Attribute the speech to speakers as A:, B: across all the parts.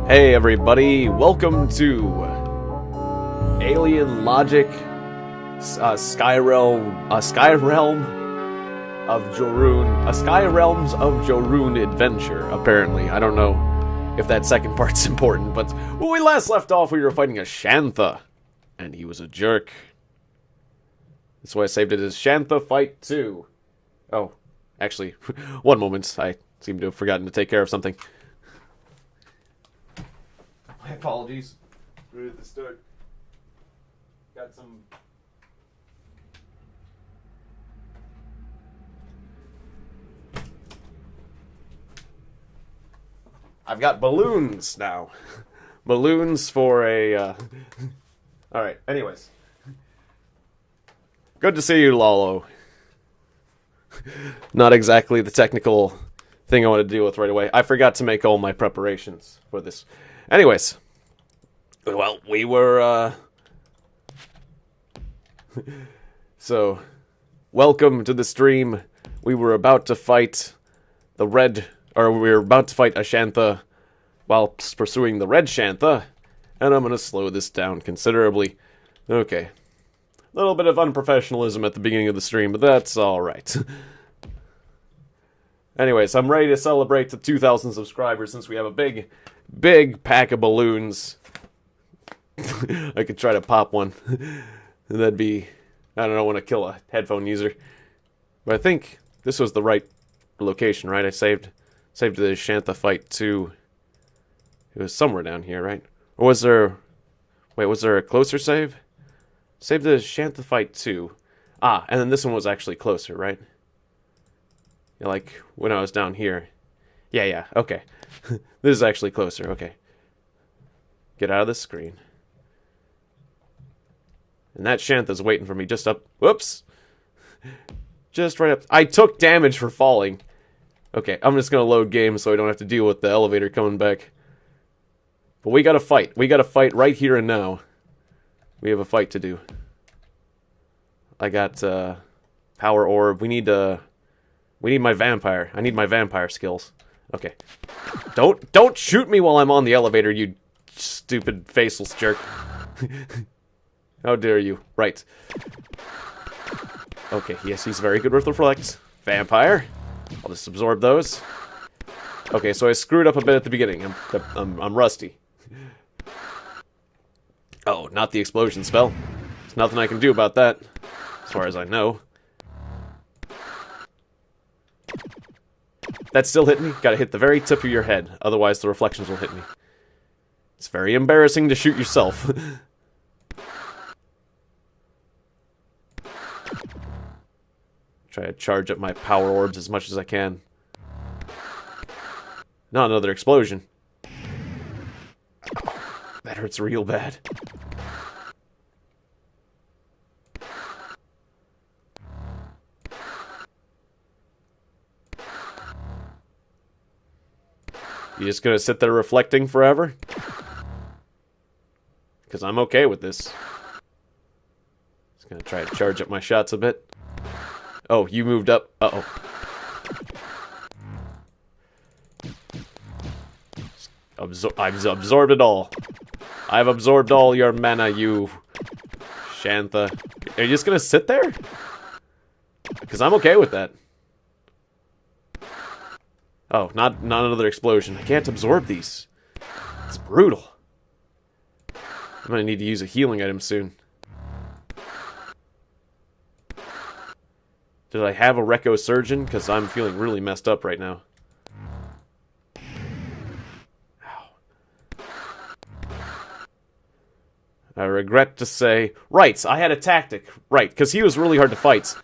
A: Hey everybody, welcome to Alien Logic SkyRealm of Jorune, a SkyRealms of Jorune adventure, apparently. I don't know if that second part's important, but when we last left off we were fighting a Shantha, and he was a jerk. That's why I saved it as Shantha Fight 2. Oh, actually, one moment, I seem to have forgotten to take care of something. My apologies. Right at the start. Got some... I've got balloons now. Balloons for a, Alright, anyways. Good to see you, Lalo. Not exactly the technical thing I want to deal with right away. I forgot to make all my preparations for this. Anyways. Well, we were, So, welcome to the stream. We were about to fight we were about to fight a Shantha while pursuing the red Shantha, and I'm gonna slow this down considerably. Okay. A little bit of unprofessionalism at the beginning of the stream, but that's alright. Anyways, I'm ready to celebrate the 2,000 subscribers since we have a big pack of balloons. I could try to pop one. That'd be... I don't know, I want to kill a headphone user. But I think this was the right location, right? I saved the Shantha Fight 2. It was somewhere down here, right? Or was there... Wait, was there a closer save? Save the Shantha Fight 2. Ah, and then this one was actually closer, right? Yeah, like, when I was down here. Yeah, okay. This is actually closer, okay. Get out of the screen. And that Shantha's waiting for me just up... Whoops! Just right up... I took damage for falling. Okay, I'm just gonna load game so I don't have to deal with the elevator coming back. But we gotta fight. We gotta fight right here and now. We have a fight to do. I got, power orb. We need my vampire. I need my vampire skills. Okay. Don't shoot me while I'm on the elevator, you stupid faceless jerk. How dare you? Right. Okay, yes, he's very good with reflect. Vampire. I'll just absorb those. Okay, so I screwed up a bit at the beginning. I'm rusty. Oh, not the explosion spell. There's nothing I can do about that, as far as I know. That still hit me? Gotta hit the very tip of your head, otherwise the reflections will hit me. It's very embarrassing to shoot yourself. Try to charge up my power orbs as much as I can. Not another explosion. That hurts real bad. You just gonna sit there reflecting forever? Because I'm okay with this. Just gonna try to charge up my shots a bit. Oh, you moved up. Uh-oh. I've absorbed it all. I've absorbed all your mana, you Shantha. Are you just gonna sit there? Because I'm okay with that. Oh, not another explosion. I can't absorb these. It's brutal. I'm gonna need to use a healing item soon. Did I have a Reco Surgeon? Because I'm feeling really messed up right now. Ow. I regret to say... Right, I had a tactic. Right, because he was really hard to fight.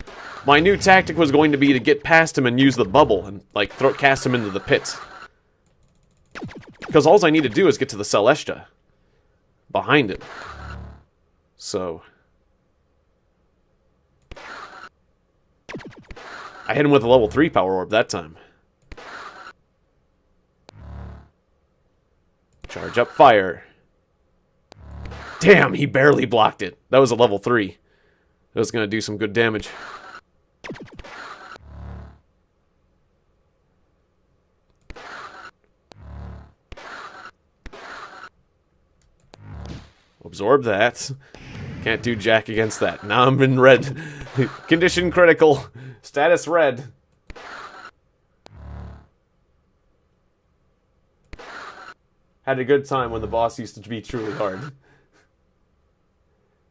A: My new tactic was going to be to get past him and use the bubble and, like, cast him into the pit. Because all I need to do is get to the Celestia. Behind him. So... I hit him with a level 3 power orb that time. Charge up fire. Damn, he barely blocked it. That was a level 3. That was going to do some good damage. absorb that. Can't do jack against that. Now I'm in red. Condition critical. Status red. Had a good time when the boss used to be truly hard.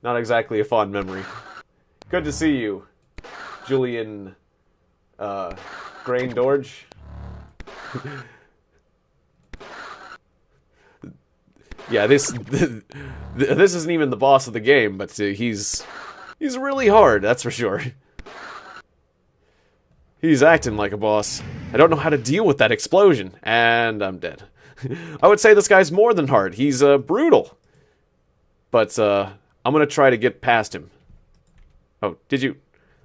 A: Not exactly a fond memory. Good to see you, Julian Grain Dorge. Yeah, this isn't even the boss of the game, but he's really hard, that's for sure. He's acting like a boss. I don't know how to deal with that explosion, and I'm dead. I would say this guy's more than hard. He's brutal. But I'm gonna try to get past him. Oh, did you?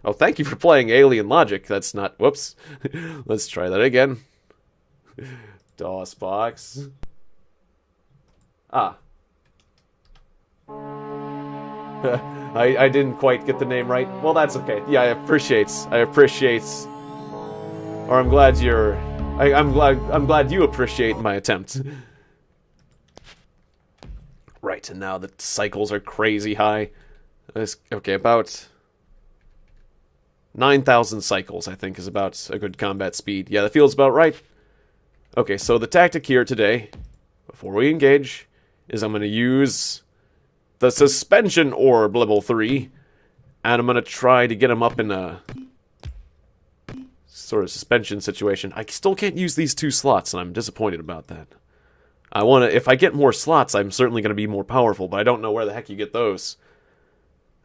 A: Oh, thank you for playing Alien Logic. That's not... Whoops. Let's try that again. DOS box. Ah. I didn't quite get the name right. Well, that's okay. Yeah, I appreciate. Or I'm glad you're... I'm glad you appreciate my attempt. Right, and now the cycles are crazy high. Okay, about 9,000 cycles, I think, is about a good combat speed. Yeah, that feels about right. Okay, so the tactic here today, before we engage, is I'm going to use the suspension orb level 3, and I'm going to try to get him up in a sort of suspension situation. I still can't use these 2 slots, and I'm disappointed about that. I want to... If I get more slots, I'm certainly going to be more powerful, but I don't know where the heck you get those.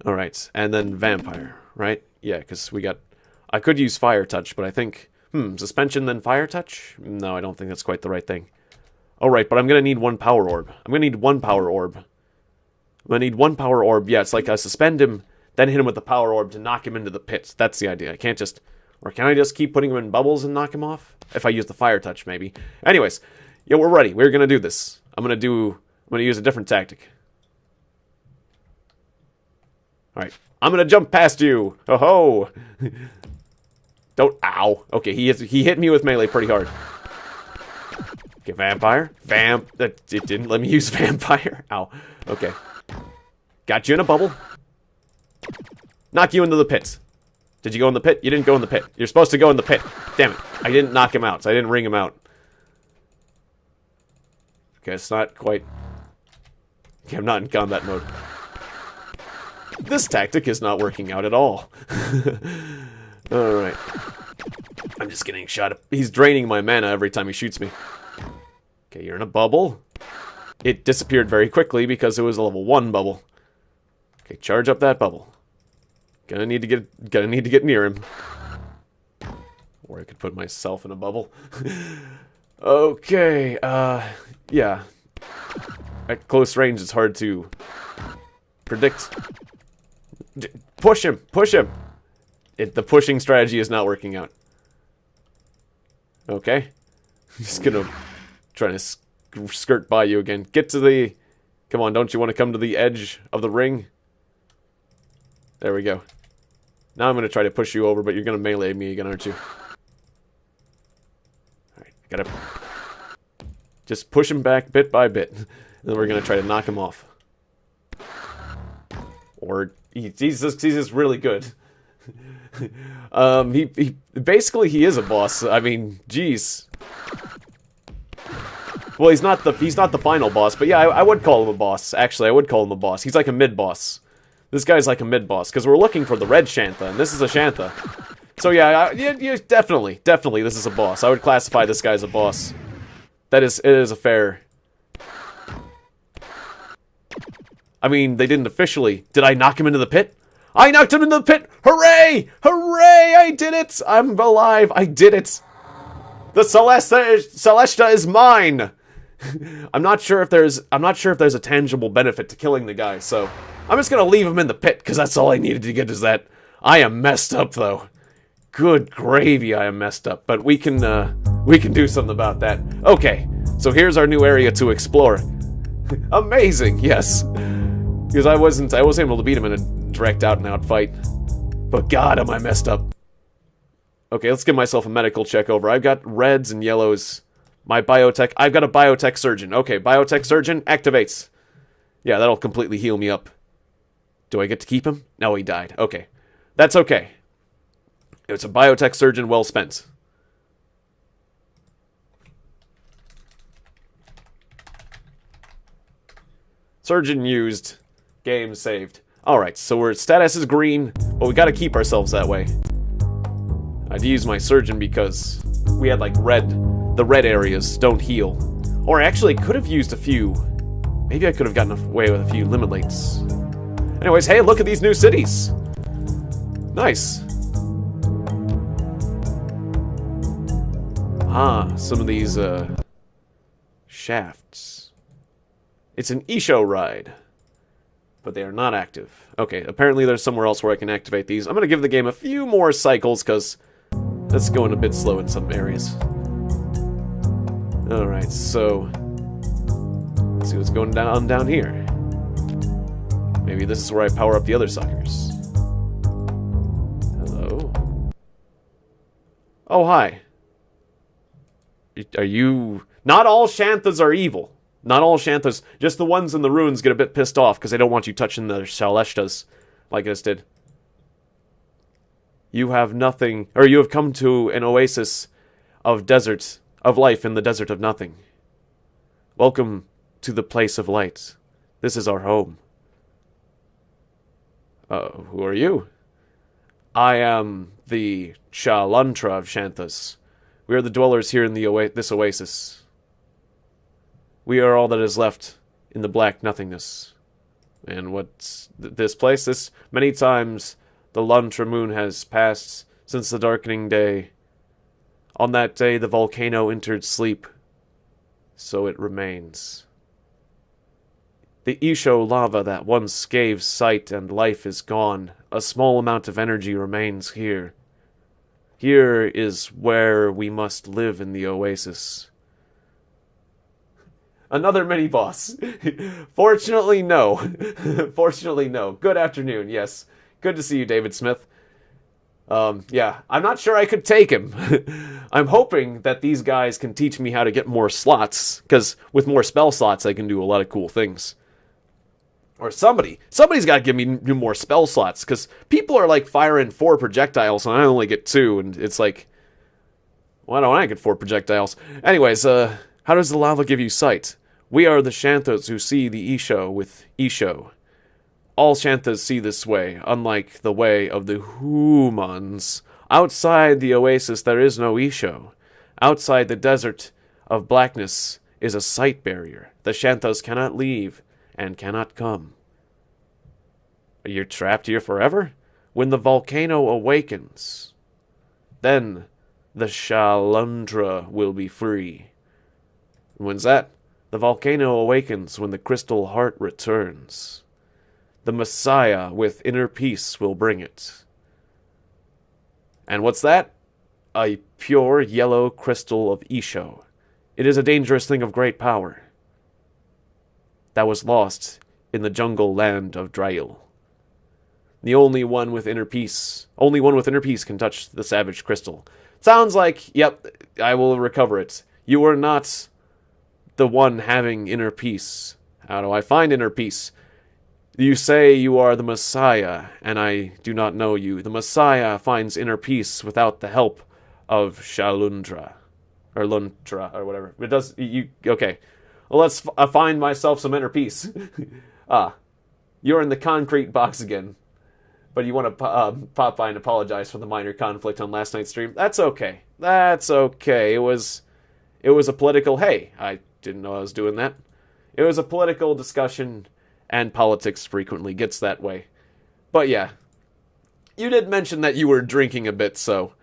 A: Alright, and then vampire, right? Yeah, because we got... I could use fire touch, but I think... suspension then fire touch? No, I don't think that's quite the right thing. Alright, but I'm going to need 1 power orb. I'm going to need 1 power orb. I'm going to need 1 power orb. Yeah, it's like I suspend him, then hit him with the power orb to knock him into the pit. That's the idea. I can't just... Or can I just keep putting him in bubbles and knock him off? If I use the fire touch, maybe. Anyways, yeah, we're ready. We're going to do this. I'm going to use a different tactic. Alright. I'm going to jump past you. Ho-ho. Don't... Ow. Okay, he hit me with melee pretty hard. Okay, vampire. It didn't let me use vampire. Ow. Okay. Got you in a bubble. Knock you into the pit. Did you go in the pit? You didn't go in the pit. You're supposed to go in the pit. Damn it. I didn't knock him out, so I didn't ring him out. Okay, it's not quite... Okay, I'm not in combat mode. This tactic is not working out at all. Alright. I'm just getting shot. He's draining my mana every time he shoots me. Okay, you're in a bubble. It disappeared very quickly because it was a level 1 bubble. Okay, charge up that bubble. Gonna need to get near him. Or I could put myself in a bubble. Okay, yeah. At close range, it's hard to predict. Push him! Push him! The pushing strategy is not working out. Okay. I'm just gonna try to skirt by you again. Get to the... Come on, don't you want to come to the edge of the ring? There we go. Now I'm going to try to push you over, but you're going to melee me again, aren't you? Alright, gotta... Just push him back bit by bit. And then we're going to try to knock him off. Or... He's just really good. Basically, he is a boss. I mean, geez. Well, he's not the final boss, but yeah, I would call him a boss. Actually, I would call him a boss. He's like a mid-boss. This guy's like a mid-boss, because we're looking for the red Shantha, and this is a Shantha. So yeah, definitely, this is a boss. I would classify this guy as a boss. It is a fair... I mean, they didn't officially... Did I knock him into the pit? I knocked him into the pit! Hooray! Hooray! I did it! I'm alive! I did it! The Celesta is mine! I'm not sure if there's a tangible benefit to killing the guy, so I'm just gonna leave him in the pit, because that's all I needed to get is that. I am messed up, though. Good gravy, I am messed up. But we can do something about that. Okay, so here's our new area to explore. Amazing, yes. Because I wasn't able to beat him in a direct out-and-out fight. But God, am I messed up. Okay, let's give myself a medical check over. I've got reds and yellows. My biotech... I've got a biotech surgeon. Okay, biotech surgeon activates. Yeah, that'll completely heal me up. Do I get to keep him? No, he died. Okay. That's okay. It's a biotech surgeon well spent. Surgeon used. Game saved. Alright, so our status is green, but we gotta keep ourselves that way. I'd use my surgeon because we had like red. The red areas don't heal. Or I actually could have used a few. Maybe I could have gotten away with a few limit-lates. Anyways, hey, look at these new cities. Nice. Ah, some of these, shafts. It's an Isho ride. But they are not active. Okay, apparently there's somewhere else where I can activate these. I'm gonna give the game a few more cycles, because that's going a bit slow in some areas. Alright, so... let's see what's going down here. Maybe this is where I power up the other suckers. Hello? Oh, hi. Are you... Not all Shanthas are evil. Not all Shanthas. Just the ones in the ruins get a bit pissed off because they don't want you touching the Shaleshtas like I just did. You have nothing... or you have come to an oasis of desert... of life in the desert of nothing. Welcome to the place of light. This is our home. Who are you? I am the Shalantra of Shanthas. We are the dwellers here in this oasis. We are all that is left in the black nothingness. And what's this place? This many times the Lantra moon has passed since the darkening day. On that day the volcano entered sleep. So it remains. The Isho lava that once gave sight and life is gone. A small amount of energy remains here. Here is where we must live in the oasis. Another mini-boss. Fortunately, no. Fortunately, no. Good afternoon, yes. Good to see you, David Smith. Yeah, I'm not sure I could take him. I'm hoping that these guys can teach me how to get more slots, because with more spell slots, I can do a lot of cool things. Or somebody's got to give me more spell slots, because people are like firing 4 projectiles, and I only get 2, and it's like, why don't I get 4 projectiles? Anyways, how does the lava give you sight? We are the Shanthas who see the Isho with Isho. All Shanthas see this way, unlike the way of the humans. Outside the oasis there is no Isho. Outside the desert of blackness is a sight barrier. The Shanthas cannot leave and cannot come. You're trapped here forever? When the volcano awakens, then the Shalandra will be free. When's that? The volcano awakens when the crystal heart returns. The Messiah with inner peace will bring it. And what's that? A pure yellow crystal of Isho. It is a dangerous thing of great power. That was lost in the jungle land of Drail. The only one with inner peace can touch the savage crystal. Sounds like, yep, I will recover it. You are not the one having inner peace. How do I find inner peace? You say you are the Messiah, and I do not know you. The Messiah finds inner peace without the help of Shalundra. Or Luntra, or whatever. It does, okay. Well, let's find myself some inner peace. You're in the concrete box again. But you want to pop by and apologize for the minor conflict on last night's stream. That's okay. That's okay. It was a political... Hey, I didn't know I was doing that. It was a political discussion, and politics frequently gets that way. But yeah, you did mention that you were drinking a bit, so...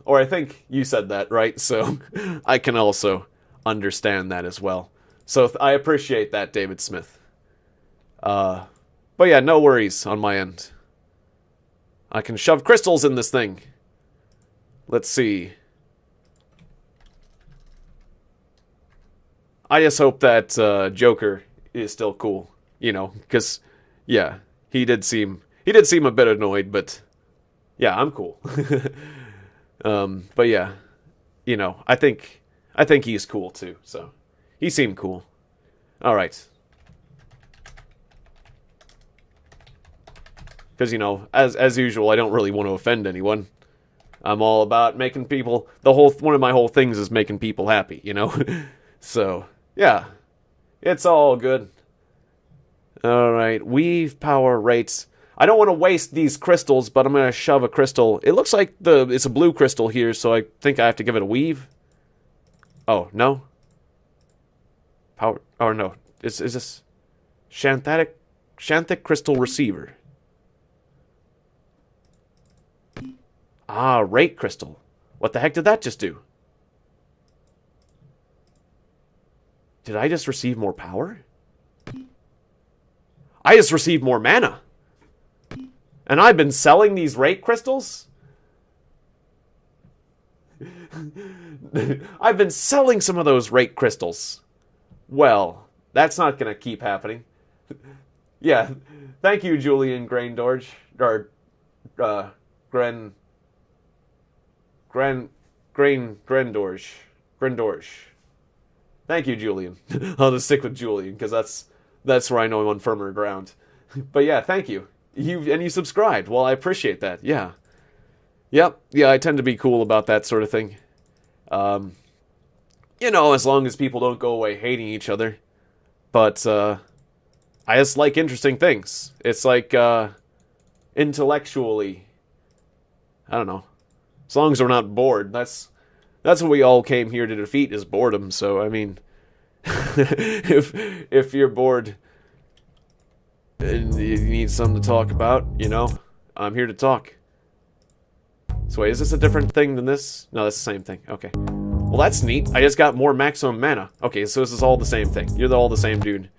A: or I think you said that, right? So I can also understand that as well. So I appreciate that, David Smith. But yeah, no worries on my end. I can shove crystals in this thing. Let's see. I just hope that Joker is still cool, you know, because yeah, he did seem a bit annoyed, but yeah, I'm cool. But yeah, you know, I think he's cool too. So he seemed cool. All right. Because, you know, as usual, I don't really want to offend anyone. I'm all about making people... One of my whole things is making people happy, you know? So, yeah. It's all good. Alright, weave power rates. I don't want to waste these crystals, but I'm going to shove a crystal. It looks like it's a blue crystal here, so I think I have to give it a weave. Oh, no? Power... Oh, no. Is this... Xanthic crystal receiver. Ah, rate crystal. What the heck did that just do? Did I just receive more power? I just received more mana. And I've been selling these rate crystals? I've been selling some of those rate crystals. Well, that's not going to keep happening. Yeah, thank you, Julian Graindorge. Or, Grendorge. Thank you, Julian. I'll just stick with Julian, because that's where I know I'm on firmer ground. But yeah, thank you. You subscribed. Well, I appreciate that. Yeah. Yep. Yeah, I tend to be cool about that sort of thing. You know, as long as people don't go away hating each other. But, I just like interesting things. It's like, intellectually, I don't know. As long as we're not bored, that's what we all came here to defeat, is boredom. So, I mean, if you're bored and you need something to talk about, you know, I'm here to talk. So wait, is this a different thing than this? No, that's the same thing. Okay. Well, that's neat. I just got more maximum mana. Okay, so this is all the same thing. You're all the same dude.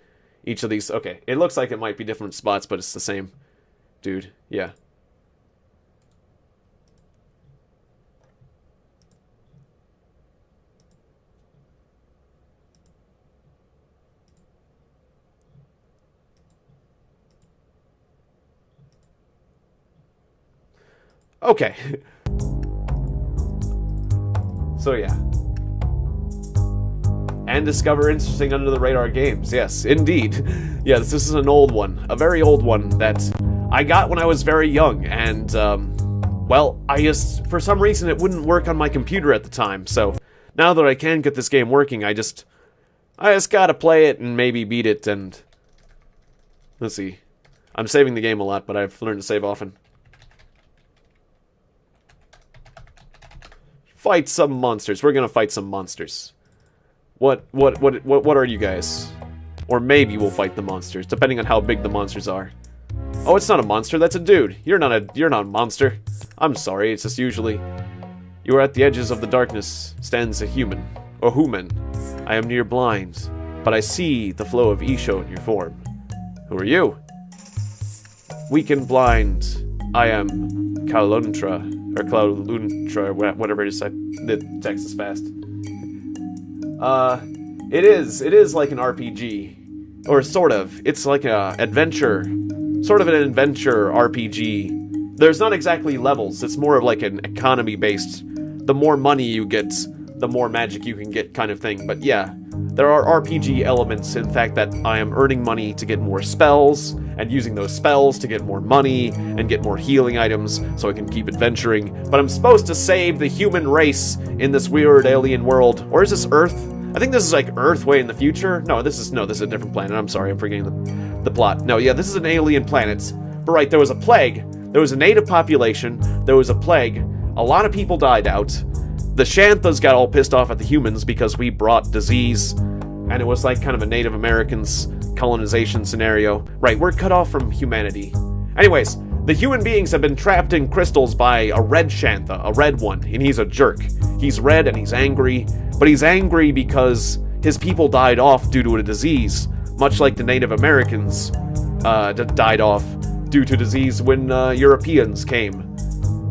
A: Each of these... Okay, it looks like it might be different spots, but it's the same dude. Yeah. Okay. So yeah. And discover interesting under-the-radar games. Yes, indeed. Yes, this is an old one. A very old one that I got when I was very young. And, well, for some reason it wouldn't work on my computer at the time. So, now that I can get this game working, I just gotta play it and maybe beat it and... Let's see. I'm saving the game a lot, but I've learned to save often. Fight some monsters. We're gonna fight some monsters. What are you guys? Or maybe we'll fight the monsters, depending on how big the monsters are. Oh, it's not a monster, that's a dude. You're not a monster. I'm sorry, it's just usually... You are at the edges of the darkness, stands a human. Or human. I am near blind, but I see the flow of Isho in your form. Who are you? Weak and blind. I am Kaluntra, or Cloudluntra, whatever it is. The text is fast. It is like an RPG. Or sort of. It's like a adventure. Sort of an adventure RPG. There's not exactly levels. It's more of like an economy-based. The more money you get, the more magic you can get kind of thing. But yeah, there are RPG elements. In fact, that I am earning money to get more spells, and using those spells to get more money, and get more healing items, so I can keep adventuring. But I'm supposed to save the human race in this weird alien world. Or is this Earth? I think this is like Earth way in the future. No, this is a different planet. I'm sorry, I'm forgetting the plot. No, yeah, this is an alien planet. But right, there was a plague. There was a native population. There was a plague. A lot of people died out. The Xanthas got all pissed off at the humans because we brought disease. And it was like kind of a Native Americans colonization scenario. Right, we're cut off from humanity. Anyways, the human beings have been trapped in crystals by a red Xantha, a red one, and he's a jerk. He's red and he's angry, but he's angry because his people died off due to a disease, much like the Native Americans died off due to disease when Europeans came.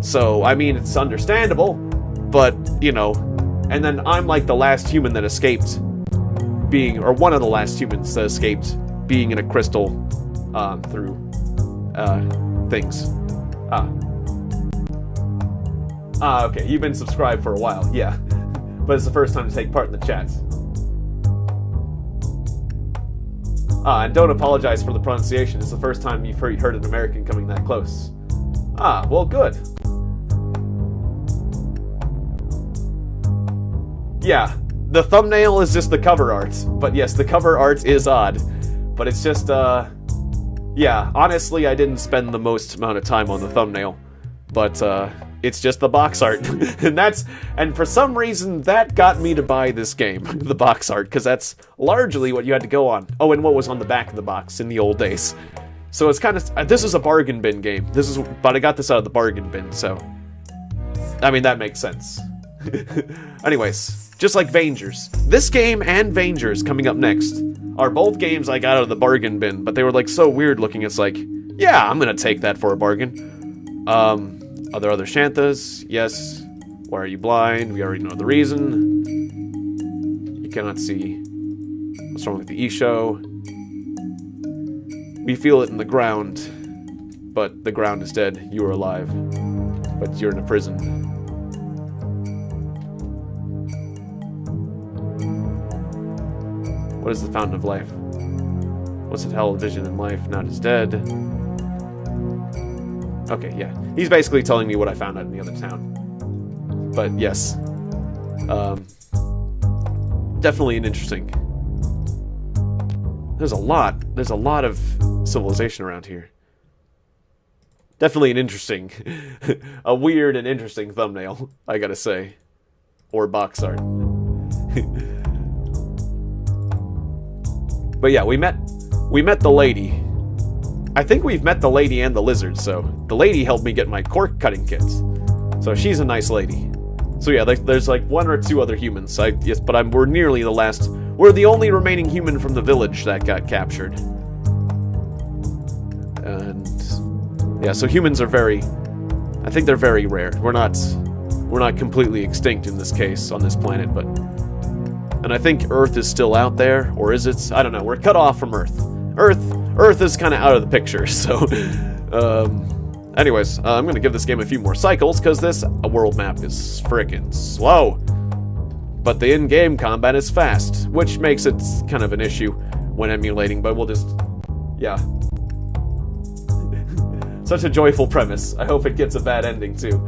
A: So, I mean, it's understandable, but, you know, and then I'm like the last human that escaped being, or one of the last humans that escaped being in a crystal through things. Okay, you've been subscribed for a while, yeah. But it's the first time to take part in the chats. And don't apologize for the pronunciation. It's the first time you've heard an American coming that close. Well, good. Yeah, the thumbnail is just the cover art. But yes, the cover art is odd. But it's just, yeah, honestly, I didn't spend the most amount of time on the thumbnail. But, it's just the box art. and for some reason, that got me to buy this game, the box art, because that's largely what you had to go on. Oh, and what was on the back of the box in the old days. So it's kind of, this is a bargain bin game. But I got this out of the bargain bin, so, I mean, that makes sense. Anyways, just like Vangers. This game and Vangers coming up next are both games I got out of the bargain bin, but they were like so weird looking, it's like, yeah, I'm gonna take that for a bargain. Are there other Shantas? Yes. Why are you blind? We already know the reason. You cannot see. What's wrong with the E-show? We feel it in the ground, but the ground is dead. You are alive, but you're in a prison. What is the fountain of life? What's the television in life? Now it is dead. Okay, yeah. He's basically telling me what I found out in the other town. But yes. Definitely an interesting. There's a lot of civilization around here. Definitely an interesting, a weird and interesting thumbnail, I gotta say. Or box art. But yeah, we met the lady. I think we've met the lady and the lizard, so the lady helped me get my cork cutting kits. So she's a nice lady. So yeah, there's like one or two other humans. But we're nearly the last. We're the only remaining human from the village that got captured. And yeah, so humans are I think they're very rare. We're not completely extinct in this case on this planet, but and I think Earth is still out there, or is it? I don't know. We're cut off from Earth. Earth is kind of out of the picture, so... anyways, I'm going to give this game a few more cycles, because this world map is frickin' slow. But the in-game combat is fast, which makes it kind of an issue when emulating, but we'll just... Yeah. Such a joyful premise. I hope it gets a bad ending, too.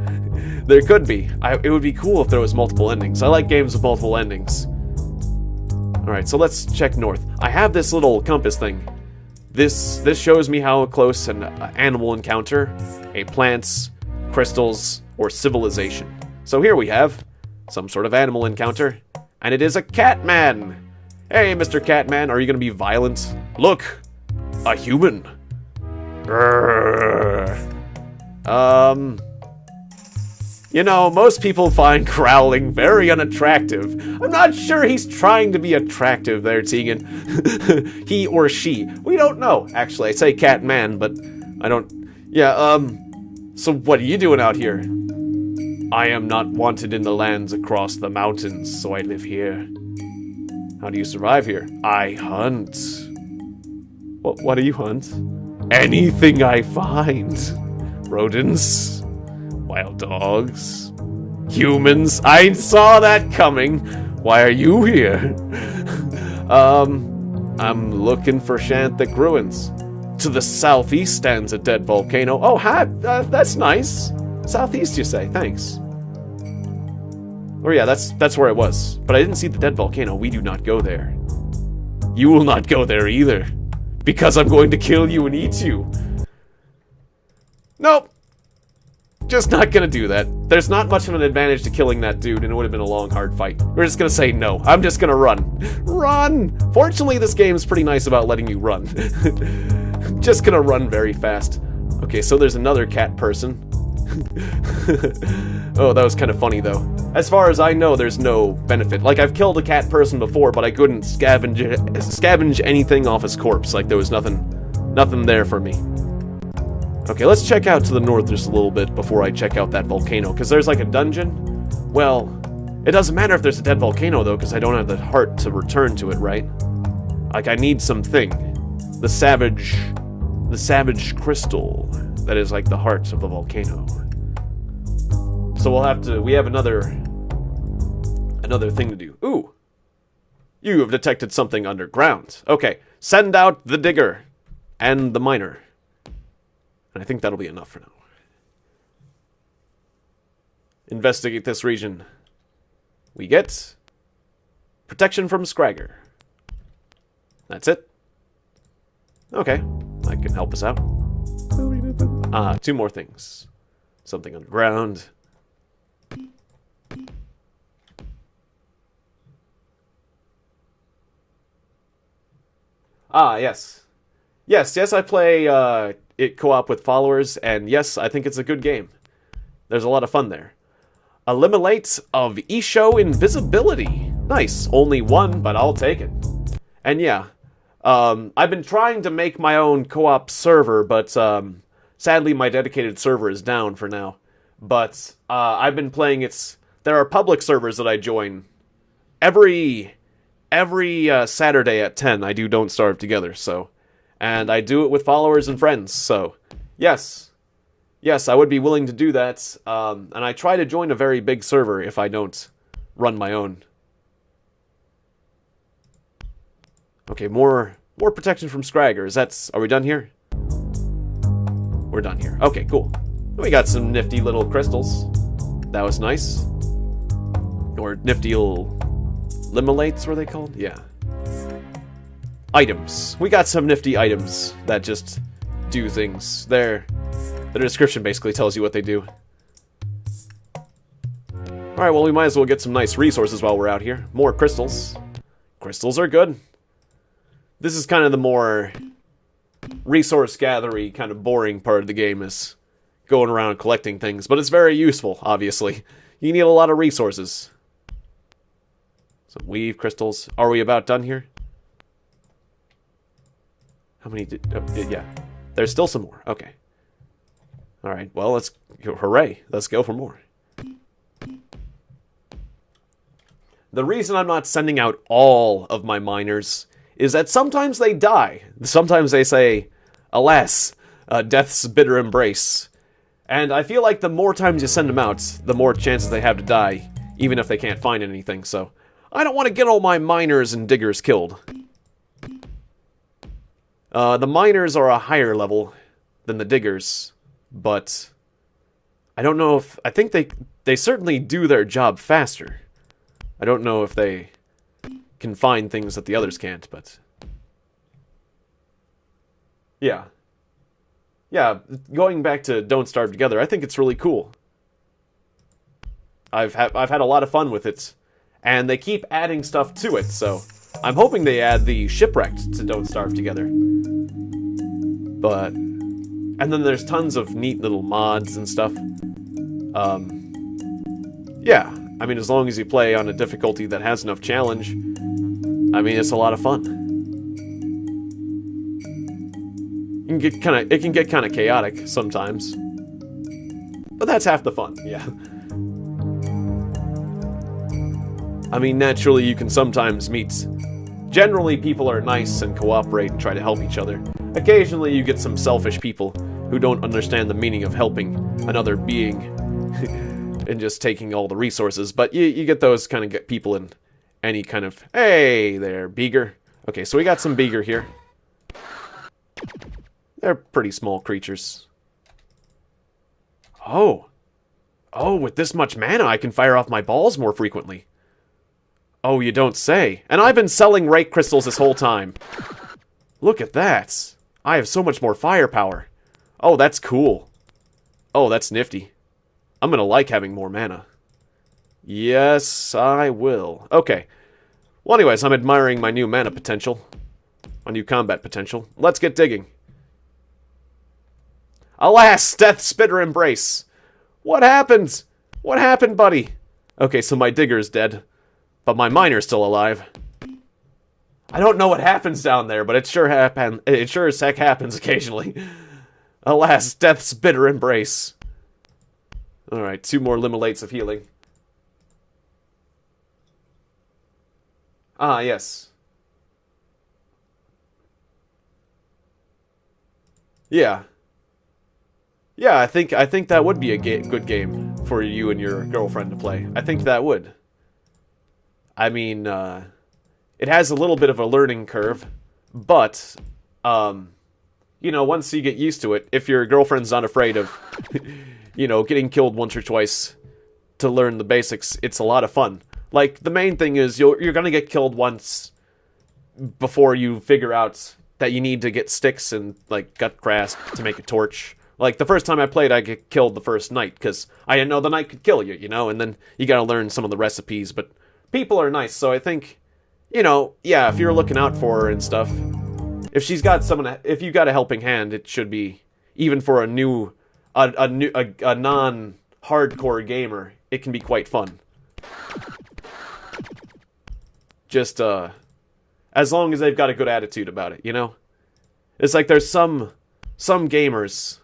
A: There could be. It would be cool if there was multiple endings. I like games with multiple endings. Alright, so let's check north. I have this little compass thing. This shows me how close an animal encounter, a plants, crystals, or civilization. So here we have some sort of animal encounter, and it is a Catman! Hey, Mr. Catman, are you gonna be violent? Look! A human! You know, most people find growling very unattractive. I'm not sure he's trying to be attractive there, Tiegon. He or she. We don't know. Actually, I say cat man, but I don't... Yeah, so what are you doing out here? I am not wanted in the lands across the mountains, so I live here. How do you survive here? I hunt. What do you hunt? Anything I find. Rodents. Wild dogs. Humans. I saw that coming. Why are you here? I'm looking for Shantic ruins. To the southeast stands a dead volcano. Oh, hi. That's nice. Southeast, you say? Thanks. Oh yeah, that's where I was. But I didn't see the dead volcano. We do not go there. You will not go there either. Because I'm going to kill you and eat you. Nope. Just not gonna do that. There's not much of an advantage to killing that dude, and it would have been a long, hard fight. We're just gonna say no. I'm just gonna run. Run! Fortunately, this game's pretty nice about letting you run. Just gonna run very fast. Okay, so there's another cat person. Oh, that was kind of funny, though. As far as I know, there's no benefit. Like, I've killed a cat person before, but I couldn't scavenge anything off his corpse. Like, there was nothing there for me. Okay, let's check out to the north just a little bit before I check out that volcano, because there's like a dungeon. Well, it doesn't matter if there's a dead volcano, though, because I don't have the heart to return to it, right? Like, I need something. The savage crystal that is like the heart of the volcano. So we have another thing to do. Ooh! You have detected something underground. Okay, send out the digger and the miner. And I think that'll be enough for now. Investigate this region. We get protection from Scragger. That's it. Okay, that can help us out. Two more things. Something underground. Yes. Yes, I play it co-op with followers, and yes, I think it's a good game. There's a lot of fun there. Eliminate of Isho invisibility. Nice. Only one, but I'll take it. And yeah, I've been trying to make my own co-op server, but sadly my dedicated server is down for now. But I've been playing there are public servers that I join. Every Saturday at 10 I do Don't Starve Together, so. And I do it with followers and friends, so yes. Yes, I would be willing to do that, and I try to join a very big server if I don't run my own. Okay, more protection from Scraggers. Are we done here? We're done here. Okay, cool. We got some nifty little crystals. That was nice. Or nifty little limolates, were they called? Yeah. Items. We got some nifty items that just do things. The description basically tells you what they do. Alright, well, we might as well get some nice resources while we're out here. More crystals. Crystals are good. This is kind of the more resource gathery, kind of boring part of the game, is going around collecting things. But it's very useful, obviously. You need a lot of resources. Some weave crystals. Are we about done here? How many did... Oh, yeah. There's still some more. Okay. Alright, well, let's go. Hooray. Let's go for more. The reason I'm not sending out all of my miners is that sometimes they die. Sometimes they say, alas, death's bitter embrace. And I feel like the more times you send them out, the more chances they have to die, even if they can't find anything, so I don't want to get all my miners and diggers killed. The miners are a higher level than the diggers, but I don't know if... I think they certainly do their job faster. I don't know if they can find things that the others can't, but... Yeah. Yeah, going back to Don't Starve Together, I think it's really cool. I've had a lot of fun with it, and they keep adding stuff to it, so I'm hoping they add the Shipwrecked to Don't Starve Together. But... And then there's tons of neat little mods and stuff. Yeah, I mean, as long as you play on a difficulty that has enough challenge, I mean, it's a lot of fun. It can get kind of chaotic sometimes. But that's half the fun, yeah. I mean, naturally, you can sometimes meet... Generally, people are nice and cooperate and try to help each other. Occasionally, you get some selfish people who don't understand the meaning of helping another being and just taking all the resources. But you get those kind of people in any kind of... Hey there, beager. Okay, so we got some beager here. They're pretty small creatures. Oh, with this much mana, I can fire off my balls more frequently. Oh, you don't say. And I've been selling rake crystals this whole time. Look at that. I have so much more firepower. Oh, that's cool. Oh, that's nifty. I'm gonna like having more mana. Yes, I will. Okay. Well, anyways, I'm admiring my new mana potential. My new combat potential. Let's get digging. Alas, death's bitter embrace. What happened? What happened, buddy? Okay, so my digger's dead. But my miner's still alive. I don't know what happens down there, but it sure as heck happens occasionally. Alas, death's bitter embrace. Alright, 2 more limolates of healing. Ah, yes. Yeah. Yeah, I think that would be a good game for you and your girlfriend to play. I think that would. I mean, it has a little bit of a learning curve, but, you know, once you get used to it, if your girlfriend's not afraid of, you know, getting killed once or twice to learn the basics, it's a lot of fun. Like, the main thing is you're gonna get killed once before you figure out that you need to get sticks and, like, gut grass to make a torch. Like, the first time I played, I get killed the first night, because I didn't know the night could kill you, you know? And then you gotta learn some of the recipes, but people are nice, so I think, you know, yeah, if you're looking out for her and stuff, if she's got someone, if you got a helping hand, it should be, even for a non-hardcore gamer, it can be quite fun. Just, as long as they've got a good attitude about it, you know? It's like there's some gamers,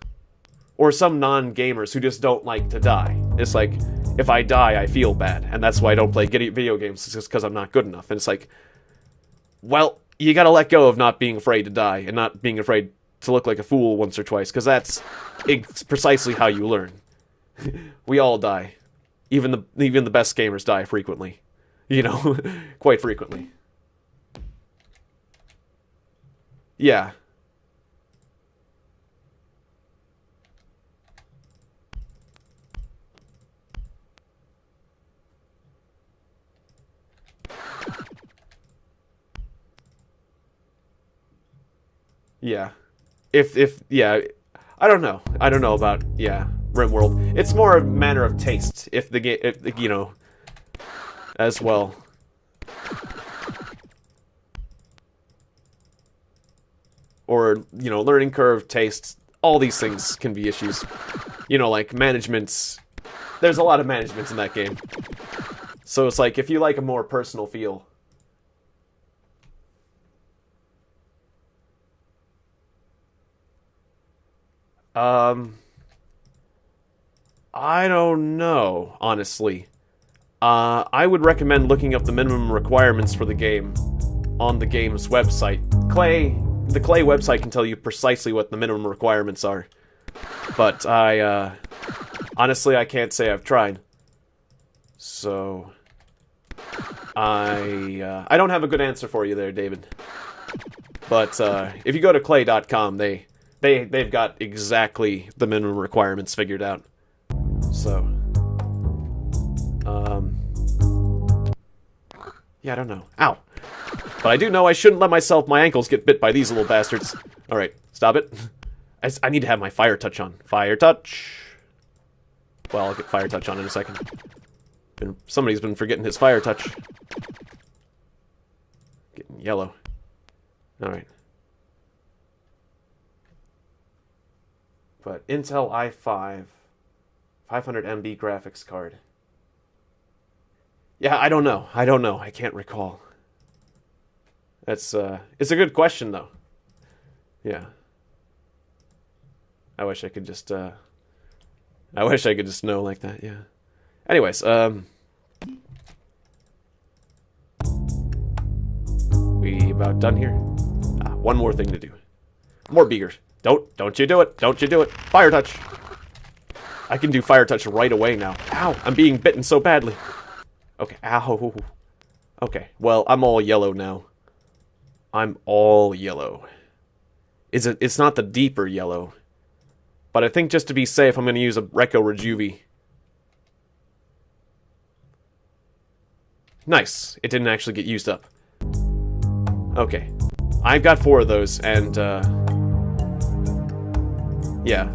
A: or some non-gamers who just don't like to die. It's like, if I die, I feel bad, and that's why I don't play video games, it's just because I'm not good enough. And it's like, well, you gotta let go of not being afraid to die, and not being afraid to look like a fool once or twice, because that's precisely how you learn. We all die. Even the best gamers die frequently. You know, quite frequently. Yeah. Yeah. Yeah, I don't know. I don't know about, yeah, RimWorld. It's more a matter of taste, if the game, you know, as well. Or, you know, learning curve, taste, all these things can be issues. You know, like managements. There's a lot of managements in that game. So it's like, if you like a more personal feel. I don't know, honestly. I would recommend looking up the minimum requirements for the game on the game's website. The Clay website can tell you precisely what the minimum requirements are. But honestly, I can't say I've tried. So, I don't have a good answer for you there, David. But, if you go to clay.com, they've got exactly the minimum requirements figured out. So, yeah, I don't know. Ow! But I do know I shouldn't let my ankles get bit by these little bastards. Alright, stop it. I need to have my fire touch on. Fire touch. Well, I'll get fire touch on in a second. Somebody's been forgetting his fire touch. Getting yellow. Alright. But Intel i5, 500 MB graphics card. Yeah, I don't know. I can't recall. It's a good question, though. Yeah. I wish I could just know like that, yeah. Anyways, we about done here? One more thing to do. More beakers. Don't you do it. Don't you do it. Fire touch. I can do fire touch right away now. Ow, I'm being bitten so badly. Okay, ow. Okay, well, I'm all yellow now. I'm all yellow. It's not the deeper yellow. But I think just to be safe, I'm going to use a Reco Rejuvi. Nice. It didn't actually get used up. Okay. I've got 4 of those, and, yeah.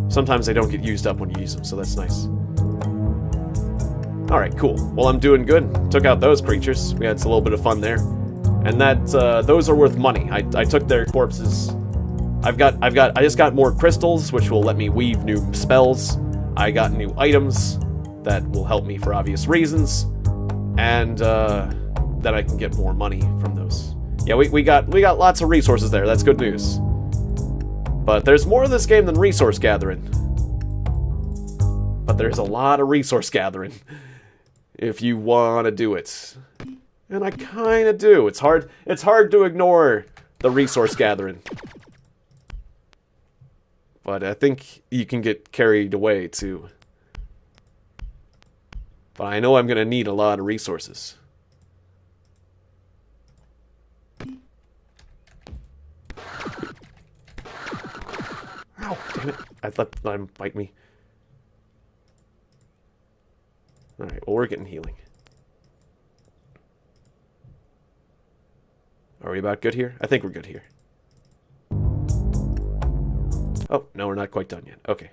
A: Sometimes they don't get used up when you use them, so that's nice. Alright, cool. Well, I'm doing good. Took out those creatures. We had a little bit of fun there. And those are worth money. I took their corpses. I just got more crystals, which will let me weave new spells. I got new items that will help me for obvious reasons. And, that I can get more money from those. Yeah, we got lots of resources there. That's good news. But there's more of this game than resource gathering. But there's a lot of resource gathering. If you want to do it. And I kind of do. It's hard to ignore the resource gathering. But I think you can get carried away, too. But I know I'm going to need a lot of resources. Damn it. I thought let him bite me. Alright, well, we're getting healing. Are we about good here? I think we're good here. Oh, no, we're not quite done yet. Okay.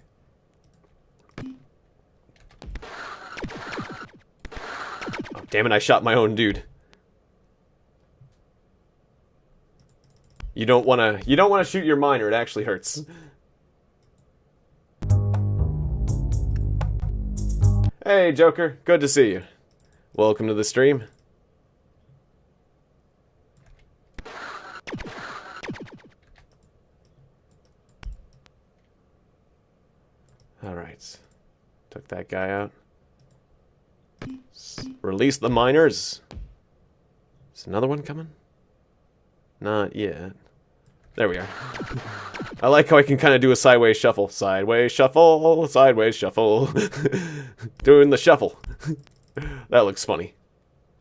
A: Oh, damn it, I shot my own dude. You don't wanna shoot your miner, it actually hurts. Hey, Joker, good to see you. Welcome to the stream. Alright. Took that guy out. Release the miners. Is another one coming? Not yet. There we are. I like how I can kind of do a sideways shuffle. Sideways shuffle, sideways shuffle. Doing the shuffle. That looks funny.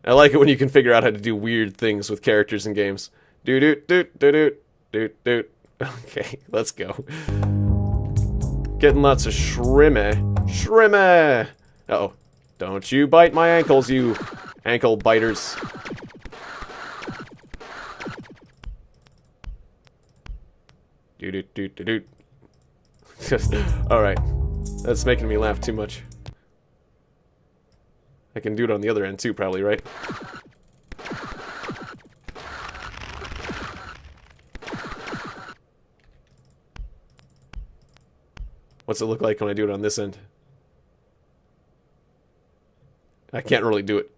A: I like it when you can figure out how to do weird things with characters in games. Doot. Okay, let's go. Getting lots of shrimmy. Shrimmy! Uh-oh. Don't you bite my ankles, you ankle biters. Doot. Alright. That's making me laugh too much. I can do it on the other end too, probably, right? What's it look like when I do it on this end? I can't really do it.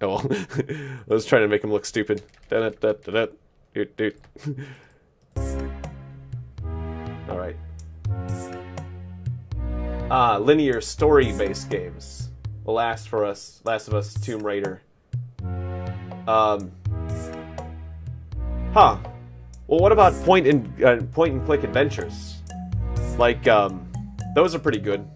A: Oh well. I was trying to make him look stupid. Doot. Alright. Linear story-based games. The Last of Us, Tomb Raider. Huh. Well, what about point and click adventures? Like, those are pretty good.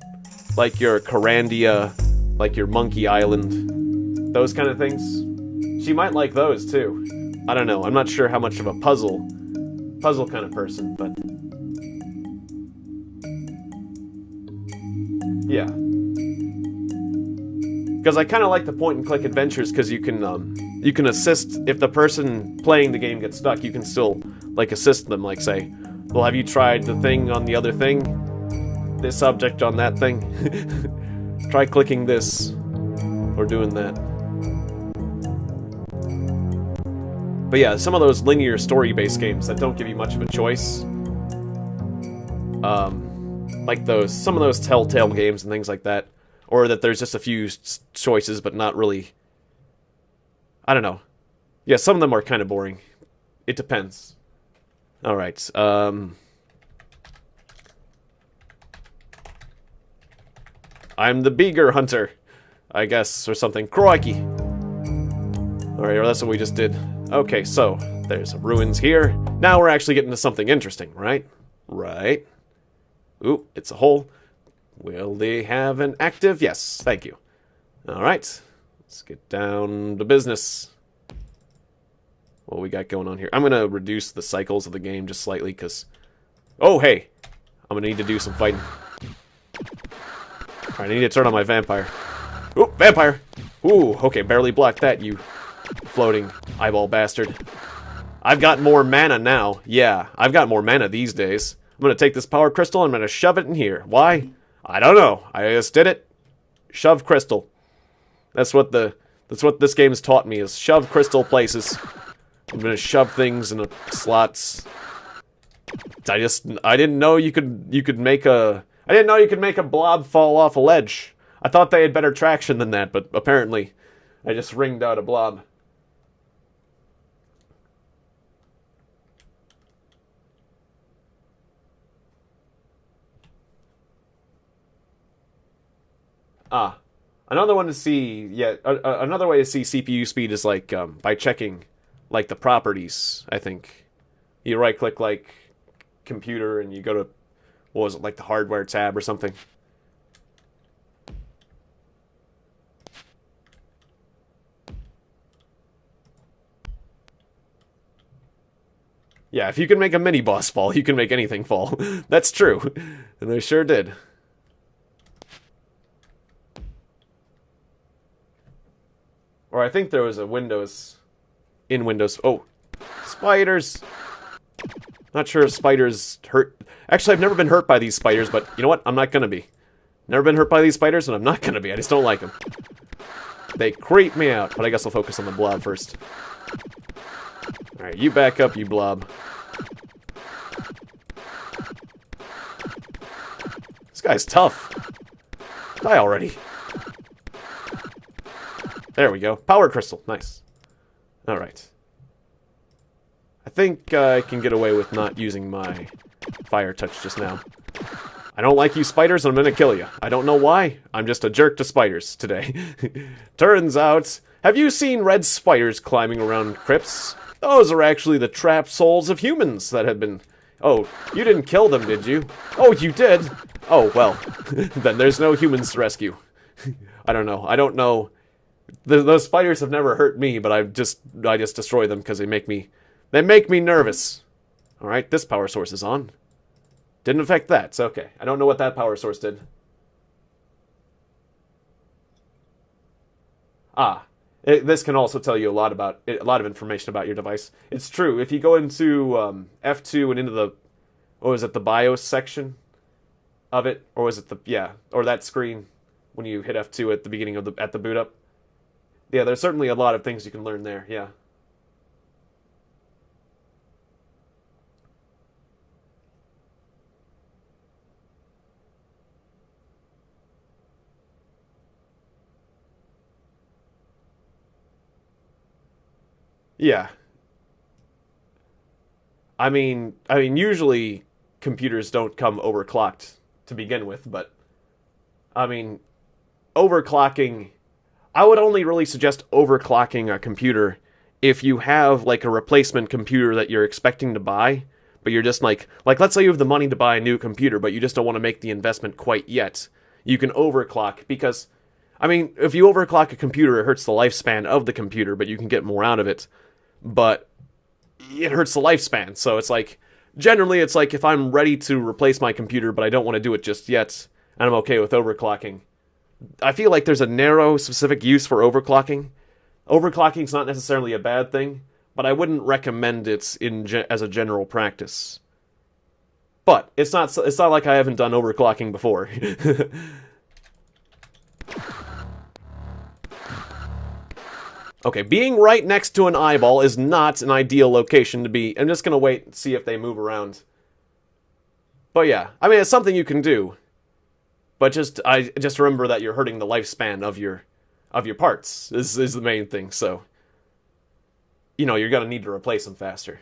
A: Like your Carandia, like your Monkey Island, those kind of things. She might like those too. I don't know. I'm not sure how much of a puzzle kind of person, but yeah. Because I kind of like the point and click adventures because you can assist if the person playing the game gets stuck. You can still like assist them, like say, well, have you tried the thing on the other thing? This object on that thing? Try clicking this or doing that. But yeah, some of those linear story-based games that don't give you much of a choice, like some of those Telltale games and things like that, or that there's just a few choices but not really. I don't know. Yeah, some of them are kind of boring. It depends. All right. I'm the Beager Hunter, I guess, or something. Crikey. All right, well, that's what we just did. Okay, so there's ruins here. Now we're actually getting to something interesting, right? Right. Ooh, it's a hole. Will they have an active? Yes, thank you. All right, let's get down to business. What we got going on here? I'm going to reduce the cycles of the game just slightly because... Oh, hey! I'm going to need to do some fighting. Alright, I need to turn on my vampire. Ooh, vampire! Ooh, okay, barely blocked that, you floating eyeball bastard. I've got more mana now. Yeah, I've got more mana these days. I'm going to take this power crystal and I'm going to shove it in here. Why? I don't know. I just did it. Shove crystal. That's what this game's taught me, is shove crystal places. I'm gonna shove things in the slots. I didn't know you could make a blob fall off a ledge. I thought they had better traction than that, but apparently I just ringed out a blob. Another one to see, another way to see CPU speed is like by checking like the properties, I think. You right click like computer and you go to, what was it, like the hardware tab or something. Yeah, if you can make a mini-boss fall, you can make anything fall. That's true. And I sure did. Or I think there was a Windows... In Windows... Oh! Spiders! Not sure if spiders hurt... Actually, I've never been hurt by these spiders, but you know what? I'm not gonna be. Never been hurt by these spiders, and I'm not gonna be. I just don't like them. They creep me out, but I guess I'll focus on the blob first. Alright, you back up, you blob. This guy's tough. Die already. There we go. Power crystal. Nice. Alright. I think I can get away with not using my fire touch just now. I don't like you spiders, and I'm gonna kill you. I don't know why. I'm just a jerk to spiders today. Turns out... Have you seen red spiders climbing around crypts? Those are actually the trapped souls of humans that have been... Oh, you didn't kill them, did you? Oh, you did? Oh, well. Then there's no humans to rescue. I don't know. I don't know. Those spiders have never hurt me, but I just destroy them because they make me nervous. Alright, this power source is on. Didn't affect that. It's okay. I don't know what that power source did. Ah. This can also tell you a lot of information about your device. It's true. If you go into F2 and into the, what was it, the BIOS section of it, or was it or that screen when you hit F2 at the beginning of at the boot up. Yeah, there's certainly a lot of things you can learn there. Yeah. Yeah. I mean, usually computers don't come overclocked to begin with, but I mean, overclocking, I would only really suggest overclocking a computer if you have like a replacement computer that you're expecting to buy, but you're just like let's say you have the money to buy a new computer, but you just don't want to make the investment quite yet. You can overclock because, I mean, if you overclock a computer, it hurts the lifespan of the computer, but you can get more out of it. But it hurts the lifespan, so it's like, generally it's like if I'm ready to replace my computer, but I don't want to do it just yet, and I'm okay with overclocking. I feel like there's a narrow, specific use for overclocking. Overclocking's not necessarily a bad thing, but I wouldn't recommend it as a general practice. But it's not like I haven't done overclocking before. Okay, being right next to an eyeball is not an ideal location to be. I'm just gonna wait and see if they move around. But yeah, I mean, it's something you can do. But just remember that you're hurting the lifespan of your parts is the main thing. So, you know, you're gonna need to replace them faster.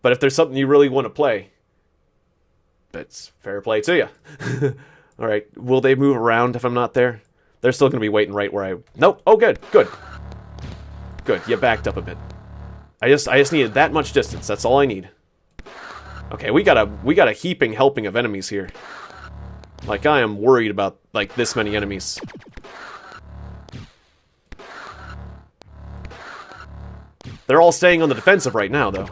A: But if there's something you really want to play, that's fair play to you. All right, will they move around if I'm not there? They're still gonna be waiting right where I. Nope. Oh, good. Good, you backed up a bit. I just needed that much distance. That's all I need. Okay, we got a heaping helping of enemies here. Like, I am worried about like this many enemies. They're all staying on the defensive right now, though.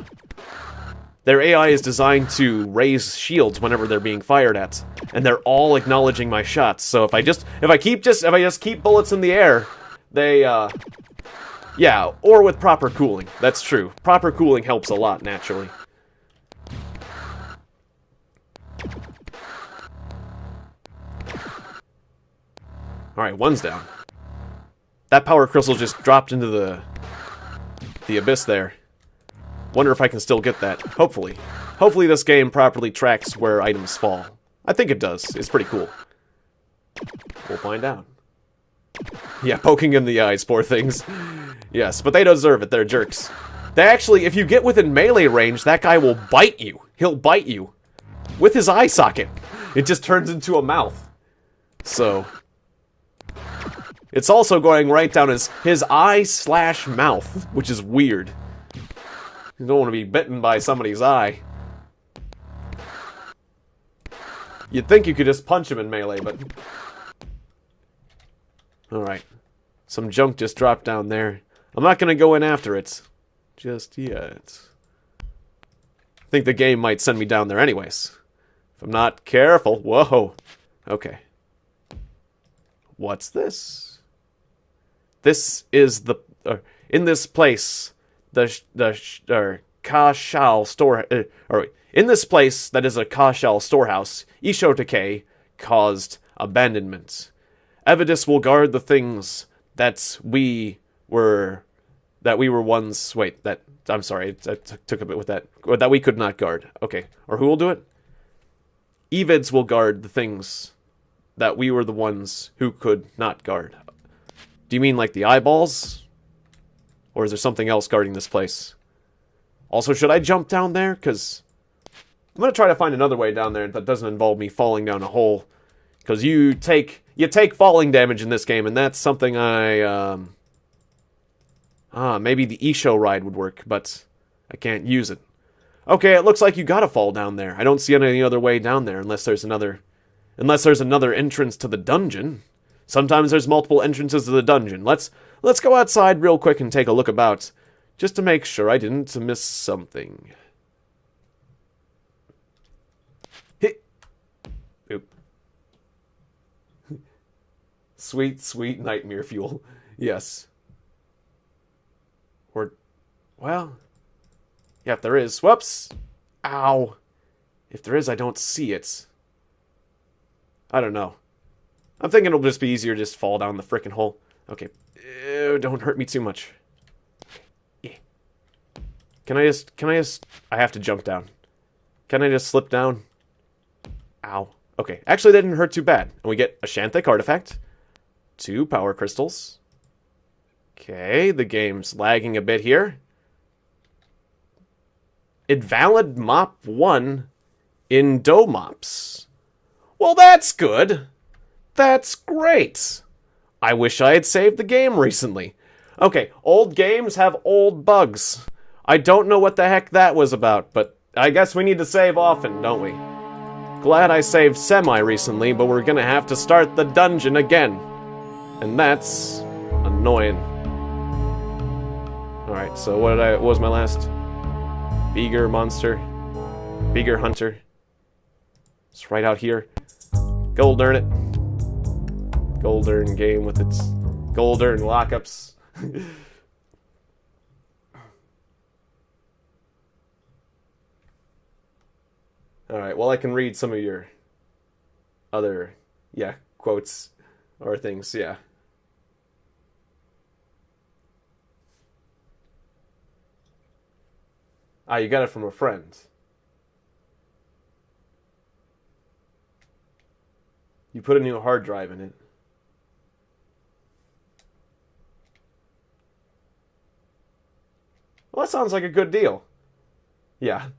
A: Their AI is designed to raise shields whenever they're being fired at, and they're all acknowledging my shots. So if I just keep bullets in the air, they yeah, or with proper cooling. That's true. Proper cooling helps a lot, naturally. Alright, one's down. That power crystal just dropped into the abyss there. Wonder if I can still get that. Hopefully. Hopefully this game properly tracks where items fall. I think it does. It's pretty cool. We'll find out. Yeah, poking in the eyes, poor things. Yes, but they deserve it. They're jerks. They actually, if you get within melee range, that guy will bite you. He'll bite you. With his eye socket. It just turns into a mouth. So. It's also going right down his eye/mouth, which is weird. You don't want to be bitten by somebody's eye. You'd think you could just punch him in melee, but... Alright. Some junk just dropped down there. I'm not going to go in after it. Just yet. think the game might send me down there anyways. If I'm not careful. Whoa. Okay. What's this? This is the... in this place, Kashal store... in this place that is a Kashal storehouse, Ishotake caused abandonment. Evidus will guard the things that we were once... Wait, that... I'm sorry, I took a bit with that. That we could not guard. Okay, or who will do it? Evids will guard the things that we were the ones who could not guard. Do you mean like the eyeballs? Or is there something else guarding this place? Also, should I jump down there? Because I'm going to try to find another way down there that doesn't involve me falling down a hole. Because you take falling damage in this game, and that's something I... maybe the Isho ride would work, but I can't use it. Okay, it looks like you gotta fall down there. I don't see any other way down there unless there's another entrance to the dungeon. Sometimes there's multiple entrances to the dungeon. Let's go outside real quick and take a look about, just to make sure I didn't miss something. Hit. Oop. Sweet, sweet nightmare fuel. Yes. Or, well, yeah, if there is. Whoops. Ow. If there is, I don't see it. I don't know. I'm thinking it'll just be easier to just fall down the frickin' hole. Okay. Ew, don't hurt me too much. Yeah. Can I just... I have to jump down. Can I just slip down? Ow. Okay. Actually, that didn't hurt too bad. And we get a Shanthic artifact. 2 power crystals. Okay, the game's lagging a bit here. Invalid mop 1 in Domops. Well, that's good. That's great. I wish I had saved the game recently. Okay, old games have old bugs. I don't know what the heck that was about, but I guess we need to save often, don't we? Glad I saved semi-recently, but we're gonna have to start the dungeon again. And that's annoying. Alright, so what was my last? Beager monster. Beager hunter. It's right out here. Goldern it. Goldern game with its Goldern lockups. Alright, well I can read some of your other, quotes or things, yeah. Ah, you got it from a friend. You put a new hard drive in it. Well, that sounds like a good deal. Yeah.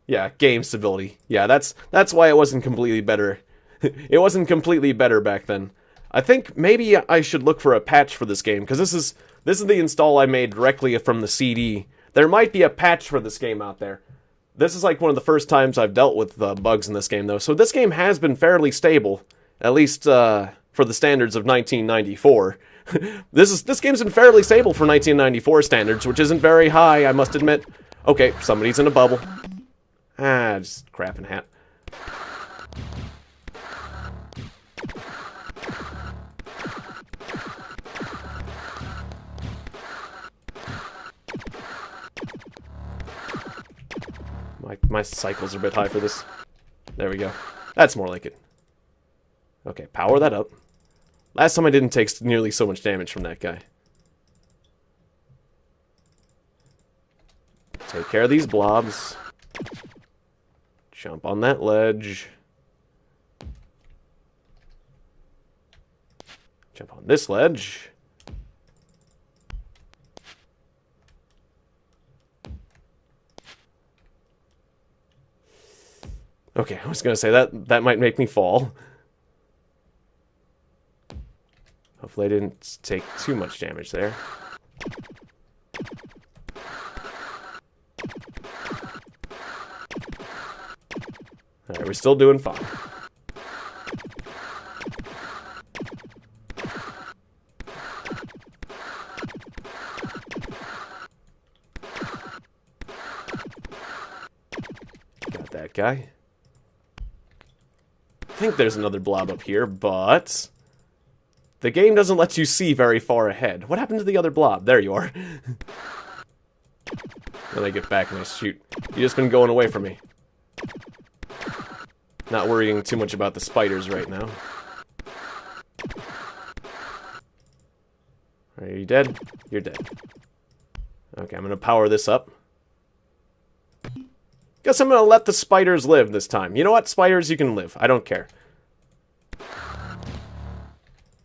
A: Yeah, game stability. Yeah, that's why it wasn't completely better. It wasn't completely better back then. I think maybe I should look for a patch for this game, because this is the install I made directly from the CD. There might be a patch for this game out there. This is like one of the first times I've dealt with bugs in this game, though. So this game has been fairly stable, at least for the standards of 1994. This game's been fairly stable for 1994 standards, which isn't very high, I must admit. Okay, somebody's in a bubble. Ah, just crapping hat. My cycles are a bit high for this. There we go. That's more like it. Okay, power that up. Last time I didn't take nearly so much damage from that guy. Take care of these blobs. Jump on that ledge. Jump on this ledge. Okay, I was gonna say that might make me fall. Hopefully I didn't take too much damage there. Alright, we're still doing fine. that guy. I think there's another blob up here, but the game doesn't let you see very far ahead. What happened to the other blob? There you are. Then I get back and I shoot. You've just been going away from me. Not worrying too much about the spiders right now. Are you dead? You're dead. Okay, I'm gonna power this up. Guess I'm gonna let the spiders live this time. You know what? Spiders, you can live. I don't care.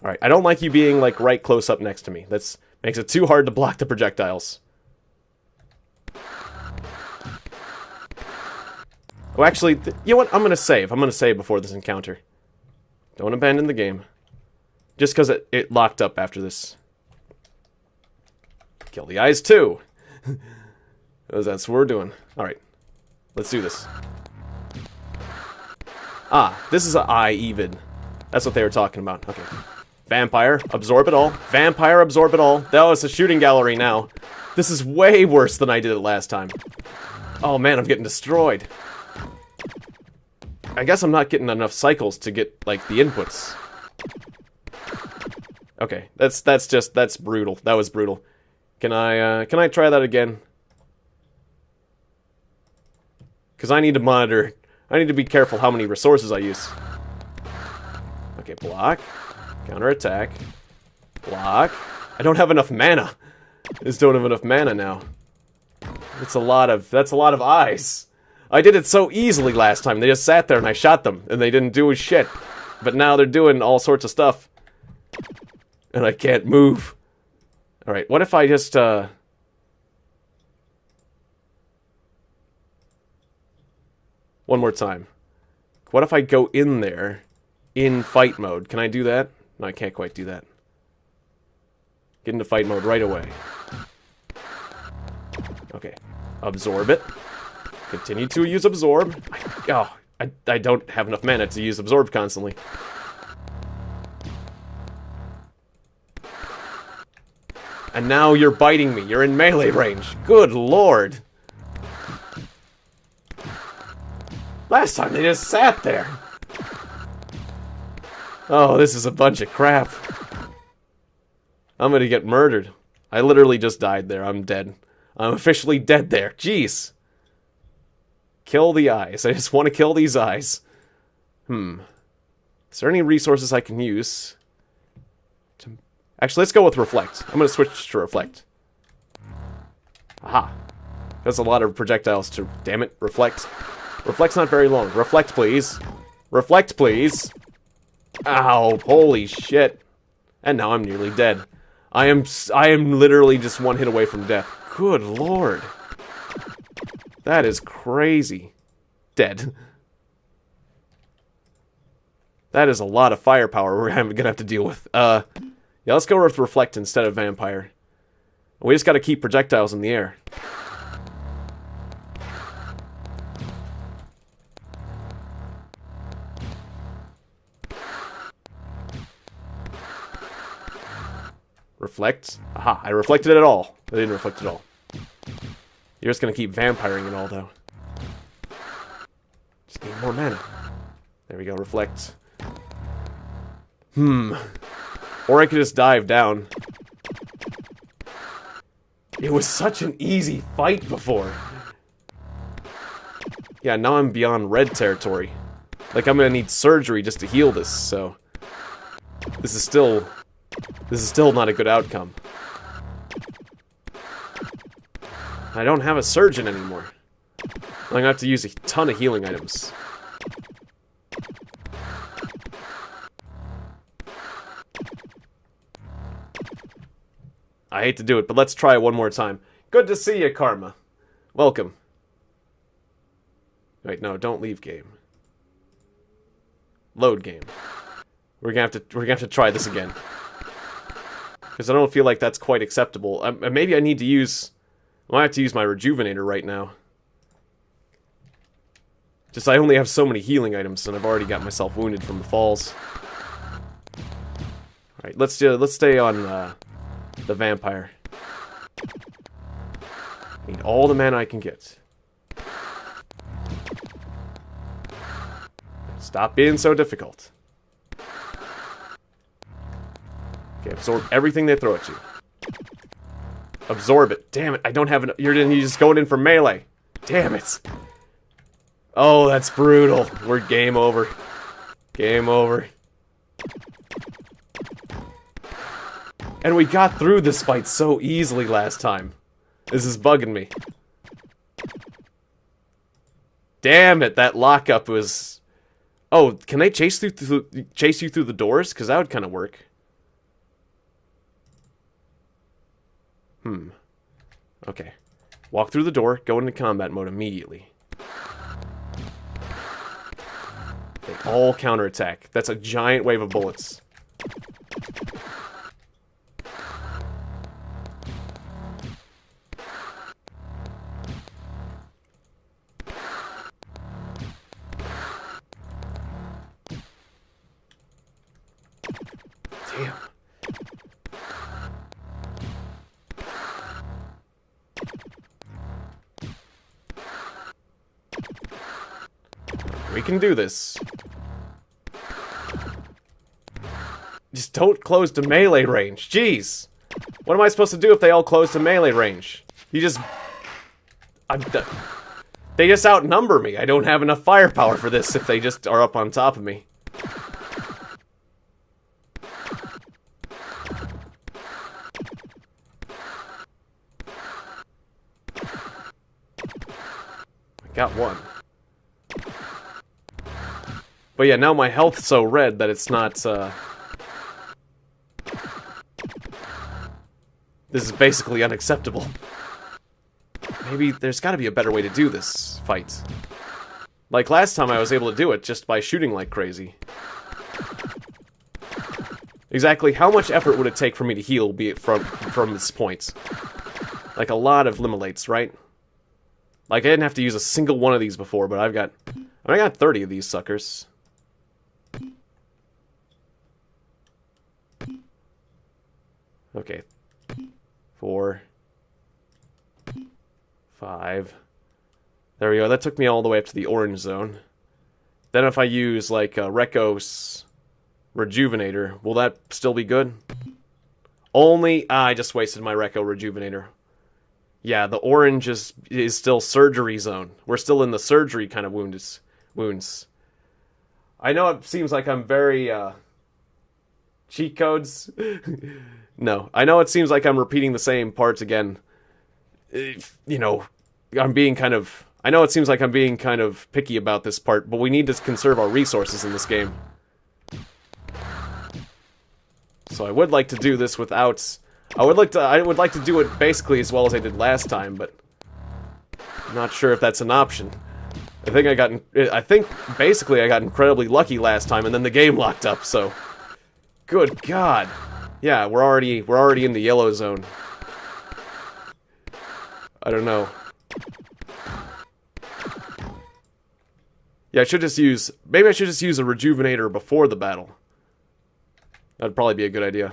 A: Alright, I don't like you being, like, right close up next to me. That makes it too hard to block the projectiles. Oh, actually, you know what? I'm gonna save. I'm gonna save before this encounter. Don't abandon the game. Just because it locked up after this. Kill the eyes, too! That's what we're doing. Alright. Let's do this. Ah, this is an eye even. That's what they were talking about. Okay. Vampire, absorb it all. Vampire, absorb it all. Oh, it's a shooting gallery now. This is way worse than I did it last time. Oh man, I'm getting destroyed. I guess I'm not getting enough cycles to get, like, the inputs. Okay, that's brutal. That was brutal. Can I try that again? Because I need to monitor. I need to be careful how many resources I use. Okay, block. Counterattack. Block. I don't have enough mana. I just don't have enough mana now. That's a lot of eyes. I did it so easily last time. They just sat there and I shot them. And they didn't do shit. But now they're doing all sorts of stuff. And I can't move. Alright, what if I just, one more time. What if I go in there in fight mode? Can I do that? No, I can't quite do that. Get into fight mode right away. Okay. Absorb it. Continue to use absorb. I don't have enough mana to use absorb constantly. And now you're biting me. You're in melee range. Good lord. Last time they just sat there. Oh, this is a bunch of crap. I'm gonna get murdered. I literally just died there. I'm dead. I'm officially dead there. Jeez. Kill the eyes. I just want to kill these eyes. Is there any resources I can use? Actually, let's go with Reflect. I'm going to switch to Reflect. Aha. That's a lot of projectiles to... Damn it, Reflect. Reflect's not very long. Reflect, please. Reflect, please. Ow, holy shit. And now I'm nearly dead. I am literally just one hit away from death. Good lord. That is crazy. Dead. That is a lot of firepower we're going to have to deal with. Yeah, let's go with Reflect instead of Vampire. We just gotta keep projectiles in the air. Reflect. Aha, I reflected it all. I didn't reflect it all. You're just gonna keep vampiring it all, though. Just need more mana. There we go, Reflect. Or I could just dive down. It was such an easy fight before. Yeah, now I'm beyond red territory. Like, I'm gonna need surgery just to heal this, so... This is still not a good outcome. I don't have a surgeon anymore. I'm gonna have to use a ton of healing items. I hate to do it, but let's try it one more time. Good to see you, Karma. Welcome. Wait, no, don't leave game. Load game. We're gonna have to try this again. Because I don't feel like that's quite acceptable. Maybe I need to use... I might have to use my Rejuvenator right now. Just I only have so many healing items, and I've already got myself wounded from the falls. Alright, let's stay on the Vampire. Need all the mana I can get. Stop being so difficult. Okay, absorb everything they throw at you. Absorb it. Damn it, I don't have enough. You're just going in for melee. Damn it. Oh, that's brutal. We're game over. Game over. And we got through this fight so easily last time. This is bugging me. Damn it, that lockup was... Oh, can they chase you through the doors? Because that would kind of work. Okay. Walk through the door, go into combat mode immediately. They all counterattack. That's a giant wave of bullets. Damn. We can do this. Just don't close to melee range. Jeez. What am I supposed to do if they all close to melee range? You just... They just outnumber me. I don't have enough firepower for this if they just are up on top of me. I got one. But yeah, now my health's so red that it's not, This is basically unacceptable. Maybe there's gotta be a better way to do this fight. Like last time I was able to do it just by shooting like crazy. Exactly how much effort would it take for me to heal, be it from this point? Like a lot of limolates, right? Like I didn't have to use a single one of these before, but I got 30 of these suckers. Okay. 4, 5. There we go. That took me all the way up to the orange zone. Then if I use, like, a Rekos Rejuvenator, will that still be good? Only... I just wasted my Reko Rejuvenator. Yeah, the orange is still surgery zone. We're still in the surgery kind of wounds. I know it seems like I'm very, cheat codes. No, I know it seems like I'm repeating the same parts again. You know, I'm being kind of... I know it seems like I'm being kind of picky about this part, but we need to conserve our resources in this game. So I would like to do this without... I would like to do it basically as well as I did last time, but I'm not sure if that's an option. I think basically I got incredibly lucky last time, and then the game locked up. So, good God, yeah, we're already in the yellow zone. I don't know. Yeah, maybe I should just use a rejuvenator before the battle. That'd probably be a good idea.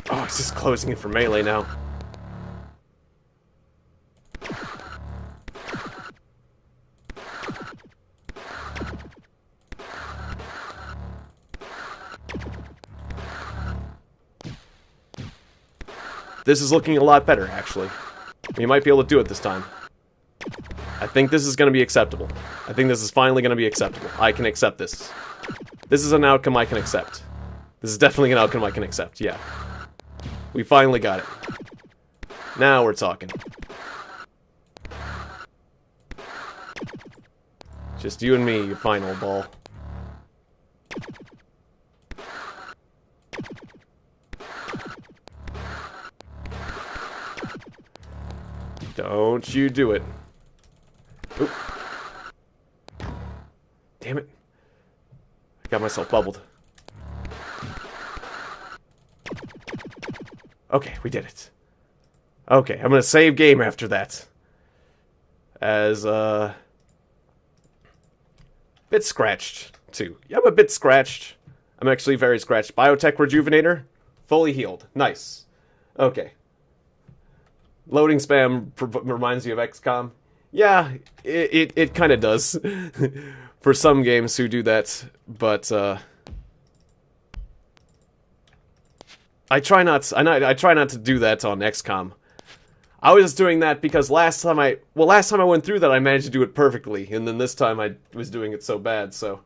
A: Oh, it's just closing it for melee now. This is looking a lot better, actually. We might be able to do it this time. I think this is going to be acceptable. I think this is finally going to be acceptable. I can accept this. This is an outcome I can accept. This is definitely an outcome I can accept, yeah. We finally got it. Now we're talking. Just you and me, you fine old ball. Don't you do it. Oop. Damn it. I got myself bubbled. Okay, we did it. Okay, I'm gonna save game after that. As, bit scratched. 2. Yeah, I'm a bit scratched. I'm actually very scratched. Biotech Rejuvenator, fully healed. Nice. Okay. Loading spam reminds you of XCOM. Yeah, it kind of does. For some games who do that, but I try not to do that on XCOM. I was just doing that because last time I went through that I managed to do it perfectly, and then this time I was doing it so bad, so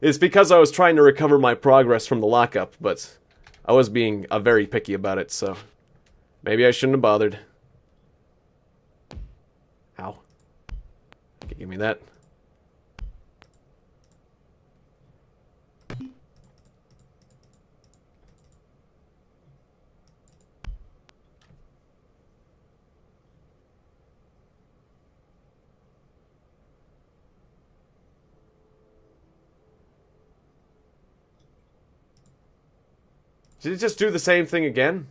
A: it's because I was trying to recover my progress from the lockup, but I was being very picky about it, so maybe I shouldn't have bothered. Ow. Okay, give me that. Did it just do the same thing again?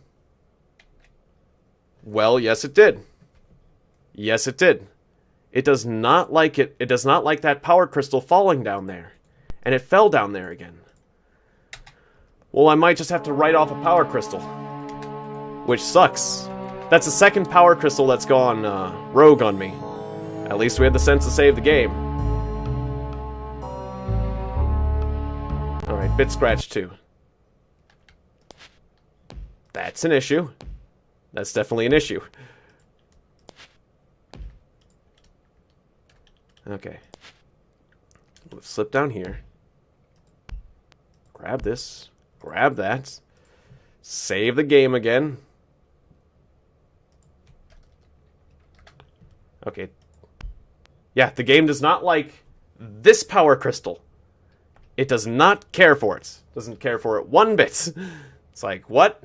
A: Well, yes it did. Yes it did. It does not like it. It does not like that power crystal falling down there. And it fell down there again. Well, I might just have to write off a power crystal. Which sucks. That's the second power crystal that's gone rogue on me. At least we had the sense to save the game. Alright, bit scratch 2. That's an issue. That's definitely an issue. Okay. We'll slip down here. Grab this. Grab that. Save the game again. Okay. Yeah, the game does not like this power crystal. It does not care for it. Doesn't care for it one bit. It's like, what?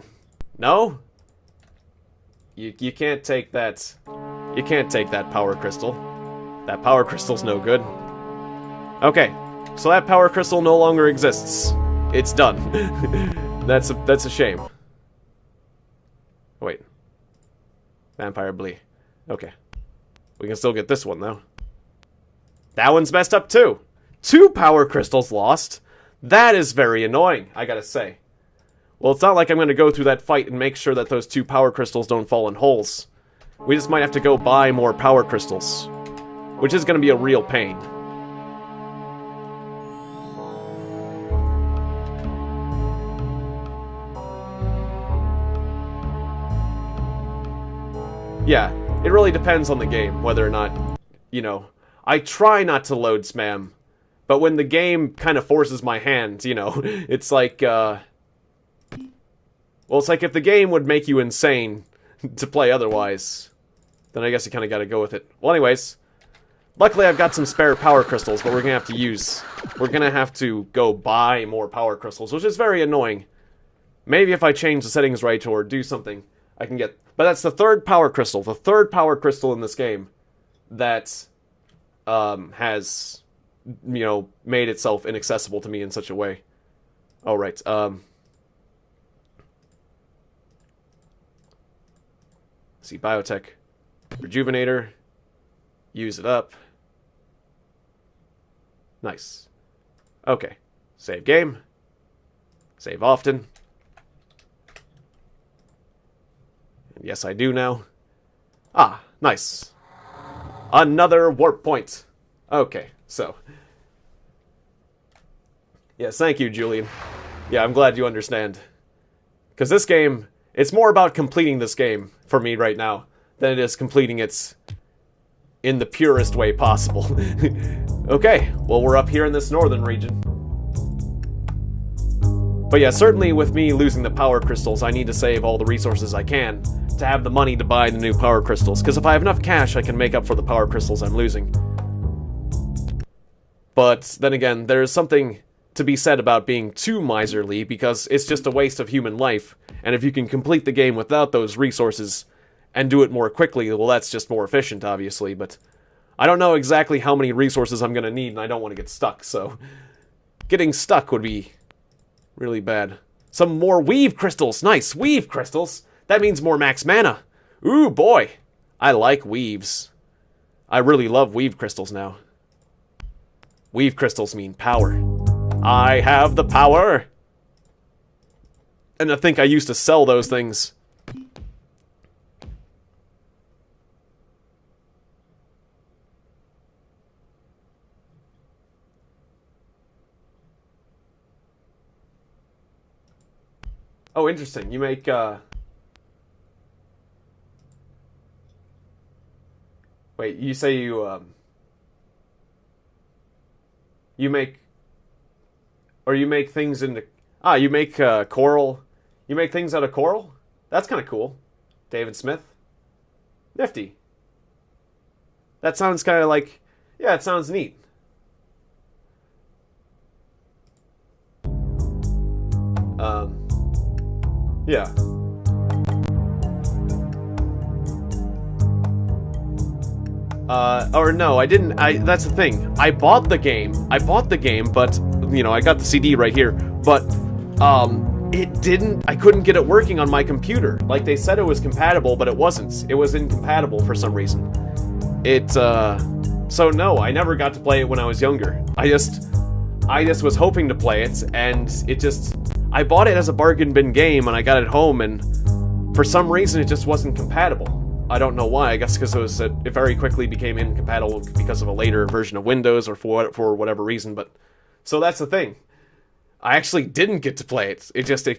A: No? You can't take that. You can't take that power crystal. That power crystal's no good. Okay, so that power crystal no longer exists. It's done. That's a shame. Wait. Vampire Blee. Okay. We can still get this one, though. That one's messed up, too. 2 power crystals lost. That is very annoying, I gotta say. Well, it's not like I'm going to go through that fight and make sure that those 2 power crystals don't fall in holes. We just might have to go buy more power crystals. Which is going to be a real pain. Yeah, it really depends on the game, whether or not, you know... I try not to load spam, but when the game kind of forces my hand, you know, it's like, well, it's like if the game would make you insane to play otherwise, then I guess you kind of got to go with it. Well, anyways, luckily I've got some spare power crystals, but we're going to have to use... We're going to have to go buy more power crystals, which is very annoying. Maybe if I change the settings right or do something, I can get... But that's the 3rd power crystal. The 3rd power crystal in this game that has, you know, made itself inaccessible to me in such a way. All right. See, biotech, rejuvenator, use it up. Nice. Okay. Save game. Save often. And yes, I do now. Ah, nice. Another warp point. Okay, so. Yes, thank you, Julian. Yeah, I'm glad you understand. Because this game, it's more about completing this game for me right now than it is completing it in the purest way possible. Okay, well, we're up here in this northern region. But yeah, certainly with me losing the power crystals, I need to save all the resources I can to have the money to buy the new power crystals, because if I have enough cash, I can make up for the power crystals I'm losing. But then again, there's something to be said about being too miserly, because it's just a waste of human life, and if you can complete the game without those resources and do it more quickly, well, that's just more efficient, obviously, but I don't know exactly how many resources I'm going to need, and I don't want to get stuck, so getting stuck would be really bad. Some more weave crystals! Nice! Weave crystals! That means more max mana. Ooh, boy. I like weaves. I really love weave crystals now. Weave crystals mean power. I have the power. And I think I used to sell those things. Oh, interesting. You make, Wait, you say you make... Or you make things into... Ah, you make, coral... You make things out of coral? That's kind of cool. David Smith. Nifty. That sounds kind of like... Yeah, it sounds neat. Yeah. Or no, I didn't, that's the thing. I bought the game, but, you know, I got the CD right here, but, I couldn't get it working on my computer. Like, they said it was compatible, but it wasn't. It was incompatible for some reason. So no, I never got to play it when I was younger. I just was hoping to play it, and I bought it as a bargain bin game, and I got it home, and for some reason it just wasn't compatible. I don't know why. I guess because it very quickly became incompatible because of a later version of Windows, or for whatever reason. But so that's the thing. I actually didn't get to play it.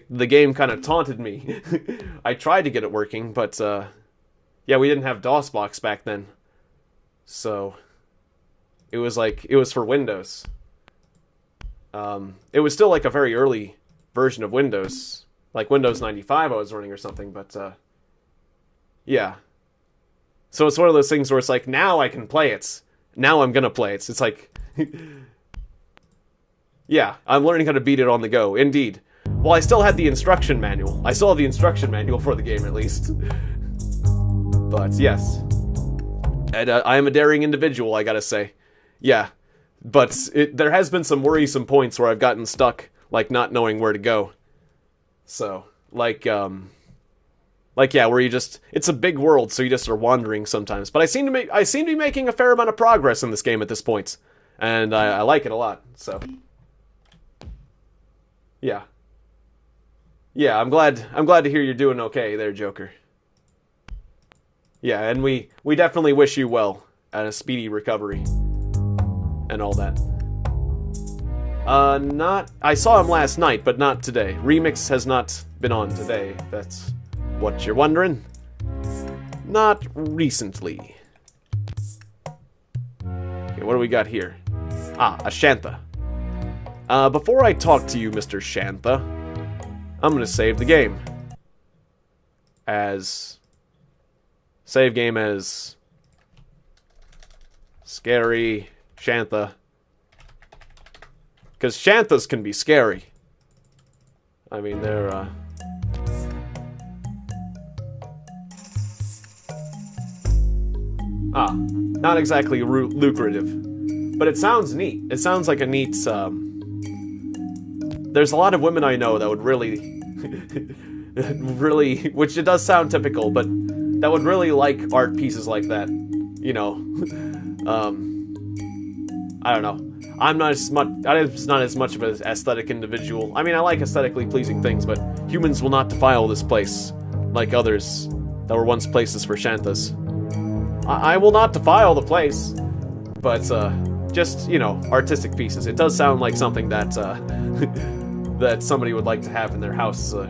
A: The game kind of taunted me. I tried to get it working, but yeah, we didn't have DOSBox back then, so it was for Windows. It was still like a very early version of Windows, like Windows 95 I was running or something, but yeah. So it's one of those things where it's like, now I can play it. Now I'm gonna play it. It's like, yeah, I'm learning how to beat it on the go, indeed. Well, I still had the instruction manual. I still have the instruction manual for the game, at least. But, yes. And I am a daring individual, I gotta say. Yeah. But there has been some worrisome points where I've gotten stuck, like not knowing where to go. So, like, yeah, where it's a big world, so you just are wandering sometimes. But I seem to be making a fair amount of progress in this game at this point. And I like it a lot, so. Yeah. Yeah, I'm glad to hear you're doing okay there, Joker. Yeah, and we definitely wish you well and a speedy recovery. And all that. I saw him last night, but not today. Remix has not been on today. That's what you're wondering. Not recently. Okay, what do we got here? Ah, a Shantha. Before I talk to you, Mr. Shantha, I'm gonna save the game. Save game as... Scary Shantha. Because Shanthas can be scary. I mean, they're, not exactly lucrative. But it sounds neat. It sounds like a neat, There's a lot of women I know that would really... which it does sound typical, but that would really like art pieces like that. You know. I don't know. I'm not as much of an aesthetic individual. I mean, I like aesthetically pleasing things, but humans will not defile this place like others that were once places for Shanthas. I will not defile the place, but just, you know, artistic pieces. It does sound like something that that somebody would like to have in their house as a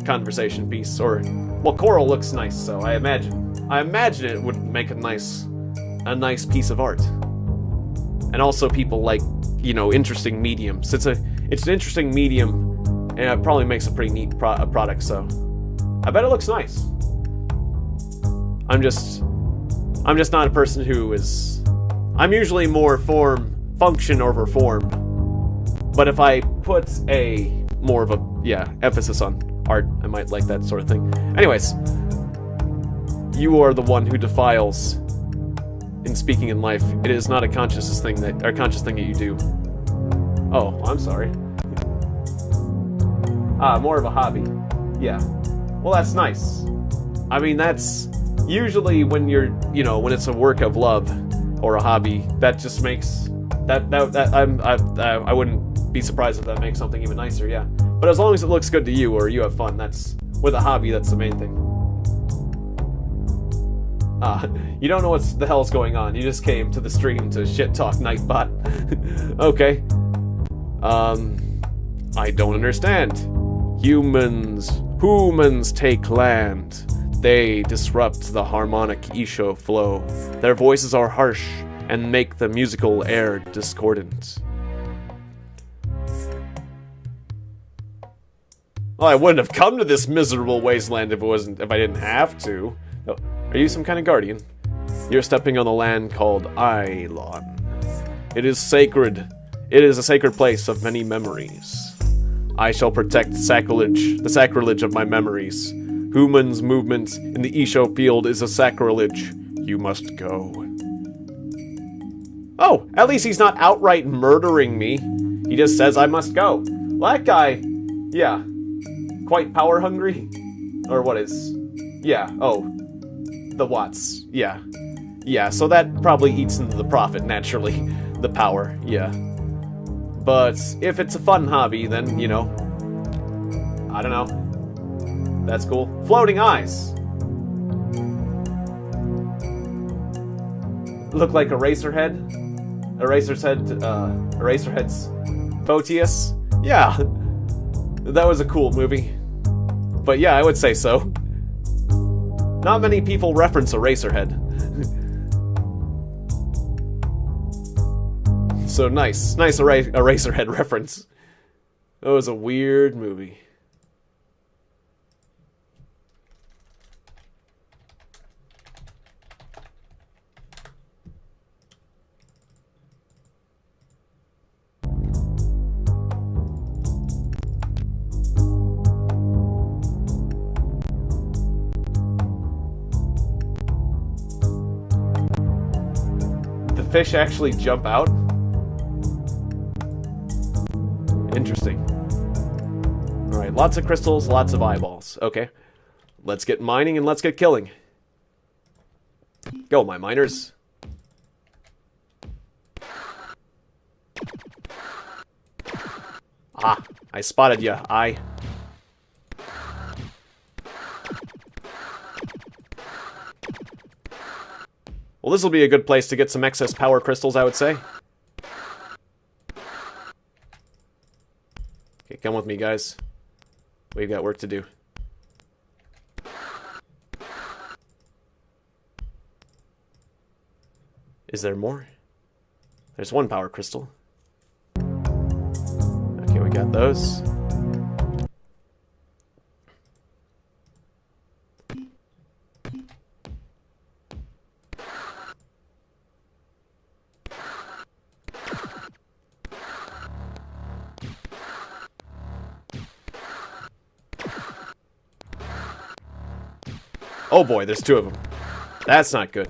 A: conversation piece. Or, well, coral looks nice, so I imagine it would make a nice piece of art. And also people like, you know, interesting mediums. It's an interesting medium, and it probably makes a pretty neat product, so I bet it looks nice. I'm just not a person who is... I'm usually more function over form. But if I put more of a, emphasis on art, I might like that sort of thing. Anyways, you are the one who defiles in speaking in life. It is not a conscious thing that you do. Oh, I'm sorry. More of a hobby. Yeah. Well, that's nice. I mean, that's usually when you're, you know, when it's a work of love or a hobby, that just makes I wouldn't be surprised if that makes something even nicer, yeah. But as long as it looks good to you or you have fun, that's, with a hobby, that's the main thing. You don't know what the hell's going on. You just came to the stream to shit talk Nightbot. Okay. I don't understand. Humans take land. They disrupt the harmonic Isho flow. Their voices are harsh and make the musical air discordant. Well, I wouldn't have come to this miserable wasteland if I didn't have to. Oh, are you some kind of guardian? You're stepping on the land called Eilon. It is sacred. It is a sacred place of many memories. I shall protect the sacrilege of my memories. Humans' movement in the Isho field is a sacrilege. You must go. Oh, at least he's not outright murdering me. He just says I must go. Well, that guy, yeah, quite power hungry? Or what is? Yeah, oh, the Watts, yeah. Yeah, so that probably eats into the profit, naturally. The power, yeah. But if it's a fun hobby, then, you know, I don't know. That's cool. Floating eyes. Look like Eraserhead. Eraserhead's Photius. Yeah, that was a cool movie. But yeah, I would say so. Not many people reference Eraserhead. So nice Eraserhead reference. That was a weird movie. The fish actually jump out? Interesting. Alright, lots of crystals, lots of eyeballs. Okay. Let's get mining and let's get killing. Go, my miners. Ah, I spotted ya. Well, this will be a good place to get some excess power crystals, I would say. Okay, come with me, guys. We've got work to do. Is there more? There's one power crystal. Okay, we got those. Oh boy, there's two of them. That's not good.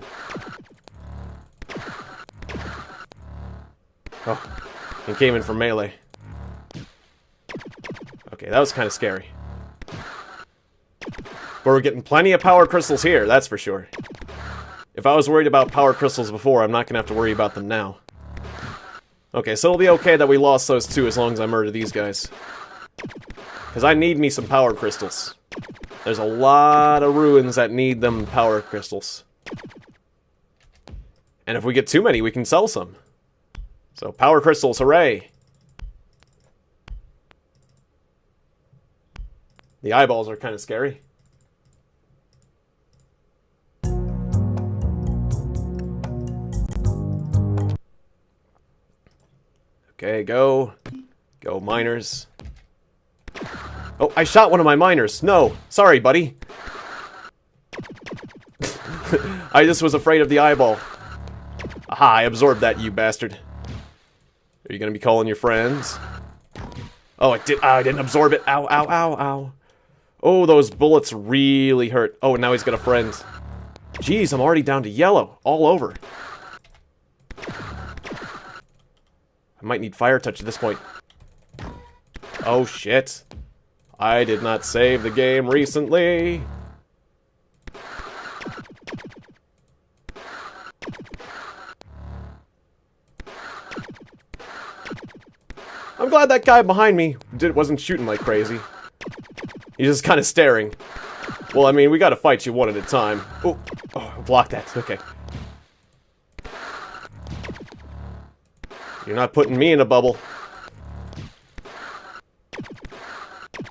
A: Oh, he came in for melee. Okay, that was kind of scary. But we're getting plenty of power crystals here, that's for sure. If I was worried about power crystals before, I'm not going to have to worry about them now. Okay, so it'll be okay that we lost those two as long as I murder these guys. Because I need me some power crystals. There's a lot of ruins that need them power crystals. And if we get too many, we can sell some. So, power crystals, hooray! The eyeballs are kind of scary. Okay, go. Go, miners. Oh, I shot one of my miners. No, sorry, buddy. I just was afraid of the eyeball. Aha, I absorbed that, you bastard. Are you gonna be calling your friends? Oh, I didn't absorb it. Ow, ow, ow, ow. Oh, those bullets really hurt. Oh, now he's got a friend. Jeez, I'm already down to yellow. All over. I might need fire touch at this point. Oh, shit. I did not save the game recently. I'm glad that guy behind me wasn't shooting like crazy. He's just kind of staring. Well, I mean, we gotta fight you one at a time. Oh, block that. Okay. You're not putting me in a bubble.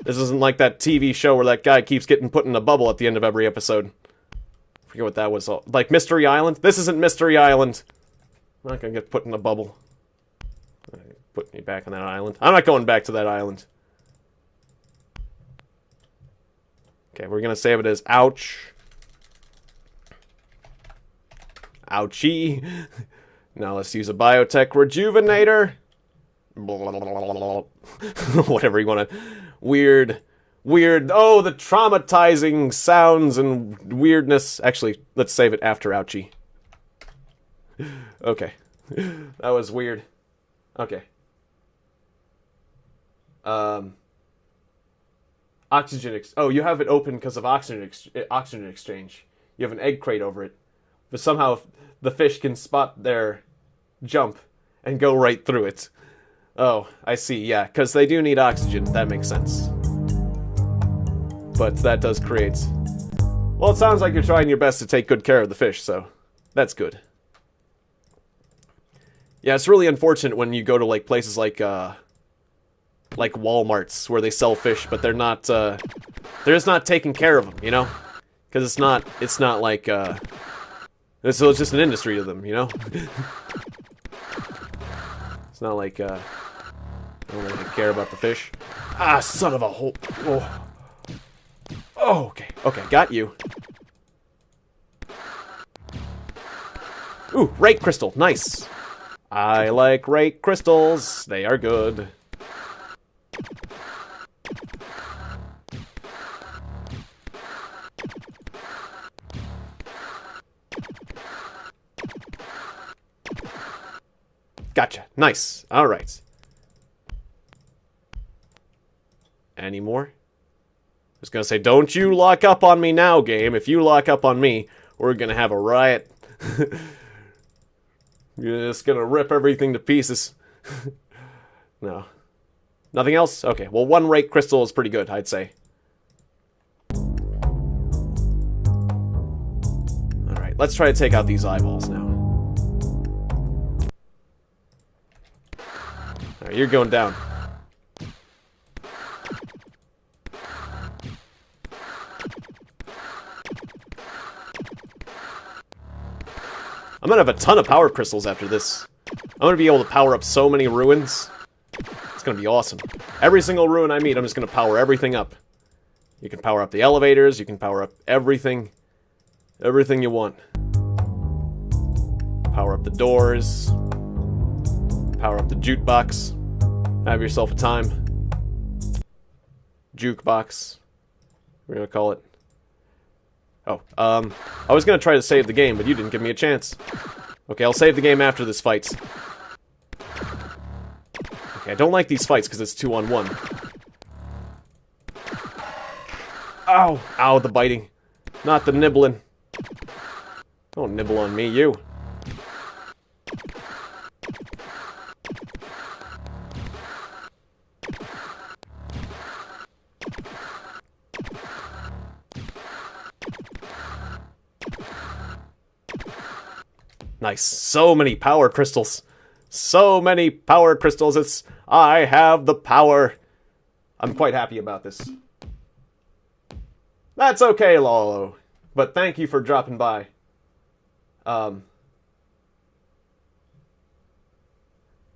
A: This isn't like that TV show where that guy keeps getting put in a bubble at the end of every episode. I forget what that was. Like Mystery Island? This isn't Mystery Island. I'm not gonna get put in a bubble. Put me back on that island. I'm not going back to that island. Okay, we're gonna save it as ouch. Ouchie. Now let's use a biotech rejuvenator. Whatever you want to... Weird. Oh, the traumatizing sounds and weirdness. Actually, let's save it after ouchie. Okay. That was weird. Okay. Oxygen... Oh, you have it open because of oxygen exchange. You have an egg crate over it. But somehow the fish can spot their jump and go right through it. Oh, I see, yeah, because they do need oxygen. That makes sense. But that does create... Well, it sounds like you're trying your best to take good care of the fish, so that's good. Yeah, it's really unfortunate when you go to, like, places like Walmarts, where they sell fish, but they're just not taking care of them, you know? Because it's not like, so it's just an industry to them, you know? It's not like, I don't really care about the fish. Ah, son of a hole. Oh, okay. Okay, got you. Ooh, rake crystal. Nice. I like rake crystals. They are good. Gotcha. Nice. All right. Any more? I was gonna say, don't you lock up on me now, game. If you lock up on me, we're gonna have a riot. You're just gonna rip everything to pieces. No. Nothing else? Okay, well, one rake crystal is pretty good, I'd say. Alright, let's try to take out these eyeballs now. Alright, you're going down. I'm gonna have a ton of power crystals after this. I'm gonna be able to power up so many ruins. It's gonna be awesome. Every single ruin I meet, I'm just gonna power everything up. You can power up the elevators, you can power up everything. Everything you want. Power up the doors. Power up the jukebox. Have yourself a time. Jukebox. We're gonna call it. Oh, I was gonna try to save the game, but you didn't give me a chance. Okay, I'll save the game after this fight. Okay, I don't like these fights because it's 2-on-1. Ow! Ow, the biting. Not the nibbling. Don't nibble on me, you. Nice. So many power crystals. So many power crystals. I have the power. I'm quite happy about this. That's okay, Lolo. But thank you for dropping by.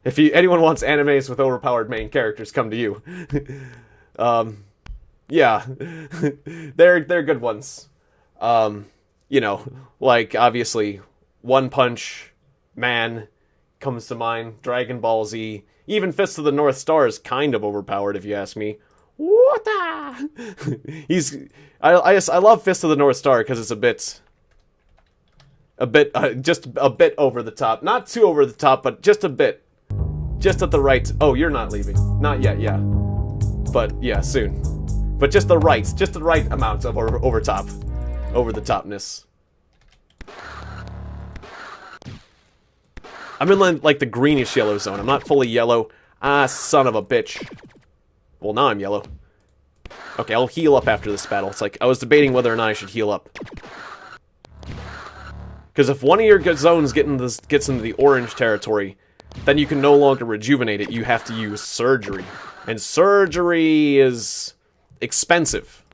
A: If anyone wants animes with overpowered main characters, come to you. Yeah. They're good ones. You know, like, obviously... One Punch Man comes to mind. Dragon Ball Z. Even Fist of the North Star is kind of overpowered, if you ask me. What the? I love Fist of the North Star because it's just a bit over the top. Not too over the top, but just a bit. Just at the right. Oh, you're not leaving. Not yet, yeah. But yeah, soon. But just the right amount of over the topness. I'm in like the greenish yellow zone. I'm not fully yellow. Ah, son of a bitch. Well, now I'm yellow. Okay, I'll heal up after this battle. It's like, I was debating whether or not I should heal up. Because if one of your zones gets into the orange territory, then you can no longer rejuvenate it. You have to use surgery. And surgery is expensive.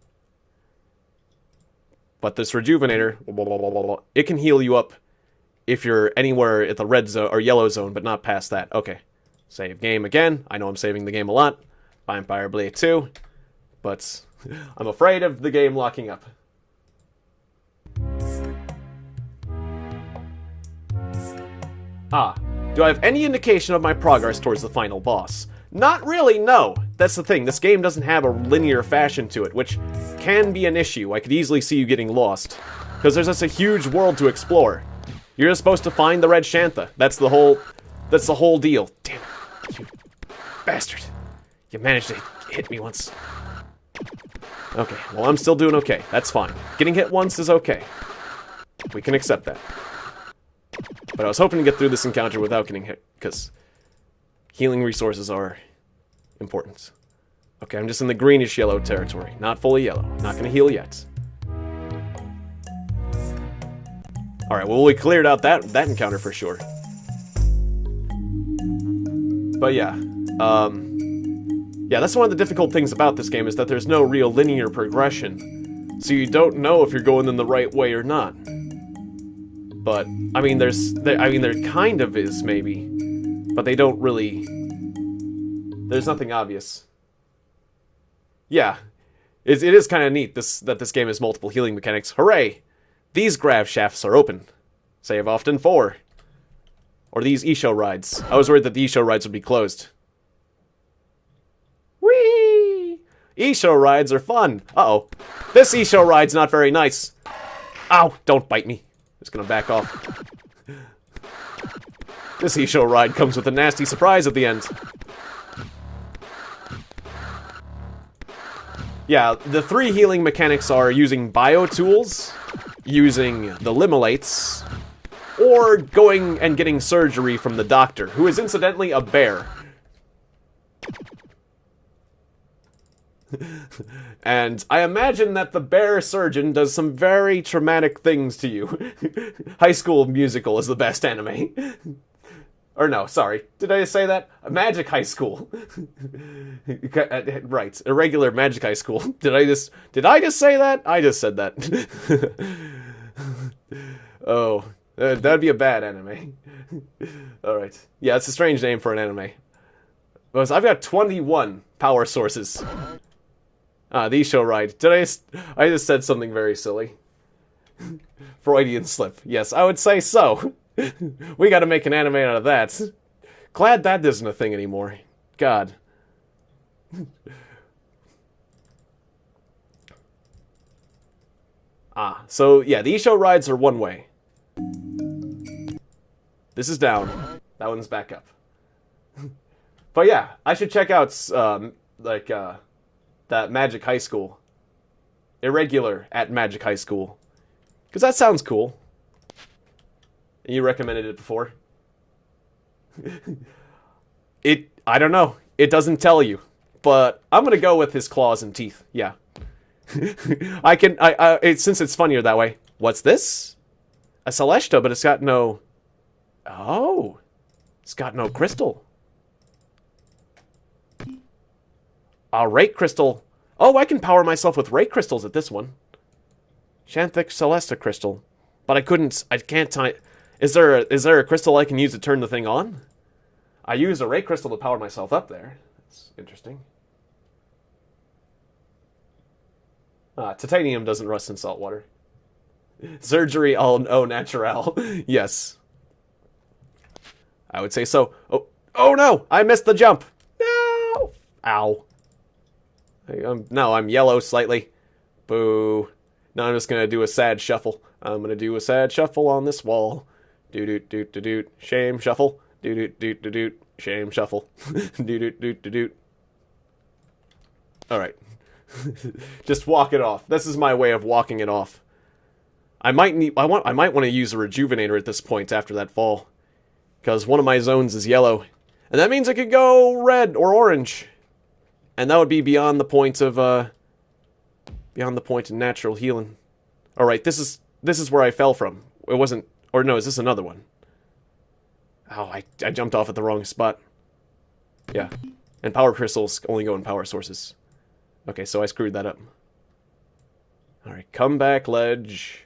A: But this rejuvenator, it can heal you up if you're anywhere at the red zone or yellow zone, but not past that. Okay. Save game again. I know I'm saving the game a lot. Vampire Blade 2. But I'm afraid of the game locking up. Ah, do I have any indication of my progress towards the final boss? Not really, no. That's the thing, this game doesn't have a linear fashion to it, which can be an issue. I could easily see you getting lost. Because there's just a huge world to explore. You're just supposed to find the red Shantha. That's the whole deal. Damn it, you bastard. You managed to hit me once. Okay, well I'm still doing okay. That's fine. Getting hit once is okay. We can accept that. But I was hoping to get through this encounter without getting hit, because healing resources are important. Okay, I'm just in the greenish-yellow territory. Not fully yellow. Not going to heal yet. Alright, well, we cleared out that encounter for sure. But yeah, yeah, that's one of the difficult things about this game, is that there's no real linear progression. So you don't know if you're going in the right way or not. But, I mean, there kind of is, maybe. But they don't really... There's nothing obvious. Yeah. It is kind of neat that this game has multiple healing mechanics. Hooray! These grav shafts are open. Save often 4. Or these Isho rides. I was worried that the Isho rides would be closed. Whee! Isho rides are fun. Uh-oh. This Isho ride's not very nice. Ow! Don't bite me. Just gonna back off. This Isho ride comes with a nasty surprise at the end. Yeah, the 3 healing mechanics are using bio-tools, using the limolates, or going and getting surgery from the doctor, who is incidentally a bear. And I imagine that the bear surgeon does some very traumatic things to you. High School Musical is the best anime. Or no, sorry. Did I just say that? Magic High School. Right. Irregular Magic High School. Did I just say that? I just said that. Oh. That'd be a bad anime. Alright. Yeah, it's a strange name for an anime. Because I've got 21 power sources. Ah, the Isho ride. I just said something very silly. Freudian slip. Yes, I would say so. We gotta make an anime out of that. Glad that isn't a thing anymore. God. Ah, so yeah, the Isho rides are one way. This is down. That one's back up. But yeah, I should check out, that Magic High School. Irregular at Magic High School. Because that sounds cool. You recommended it before. I don't know. It doesn't tell you. But I'm gonna go with his claws and teeth. Yeah. Since it's funnier that way. What's this? A Celesta, but it's got no... Oh. It's got no crystal. A Rake Crystal. Oh, I can power myself with Rake Crystals at this one. Shanthic Celesta Crystal. But I can't tie... Is there a crystal I can use to turn the thing on? I use a Rake Crystal to power myself up there. That's interesting. Titanium doesn't rust in salt water. Surgery au naturel. Yes. I would say so. Oh no! I missed the jump! No! Ow. Now I'm yellow slightly. Boo. Now I'm just gonna do a sad shuffle. I'm gonna do a sad shuffle on this wall. Doot. Shame shuffle. Doot. Shame shuffle. Doot. Alright. Just walk it off. This is my way of walking it off. I might want to use a rejuvenator at this point after that fall. Because one of my zones is yellow. And that means it could go red or orange. And that would be beyond the point of, natural healing. Alright, this is where I fell from. It wasn't, or no, is this another one? Oh, I jumped off at the wrong spot. Yeah. And power crystals only go in power sources. Okay, so I screwed that up. Alright, come back, ledge.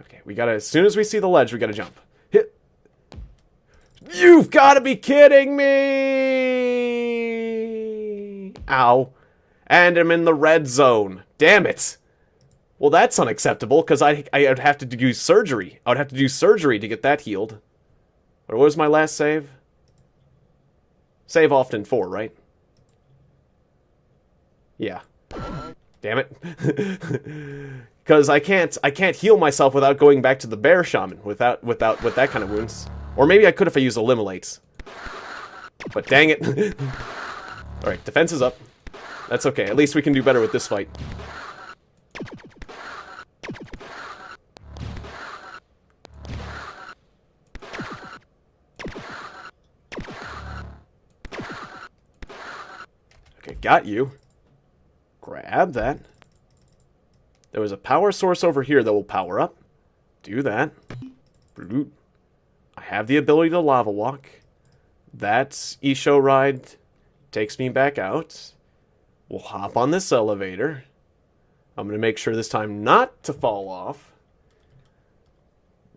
A: Okay, we gotta, as soon as we see the ledge, we gotta jump. Hit. You've gotta be kidding me! Ow. And I'm in the red zone. Damn it. Well, that's unacceptable, because I'd have to do surgery. I would have to do surgery to get that healed. What was my last save? Save often 4, right? Yeah. Damn it. Because I can't heal myself without going back to the bear shaman with that kind of wounds. Or maybe I could if I use eliminates. But dang it. Alright, defense is up. That's okay. At least we can do better with this fight. Okay, got you. Grab that. There was a power source over here that will power up. Do that. I have the ability to lava walk. That Isho ride takes me back out. We'll hop on this elevator. I'm going to make sure this time not to fall off.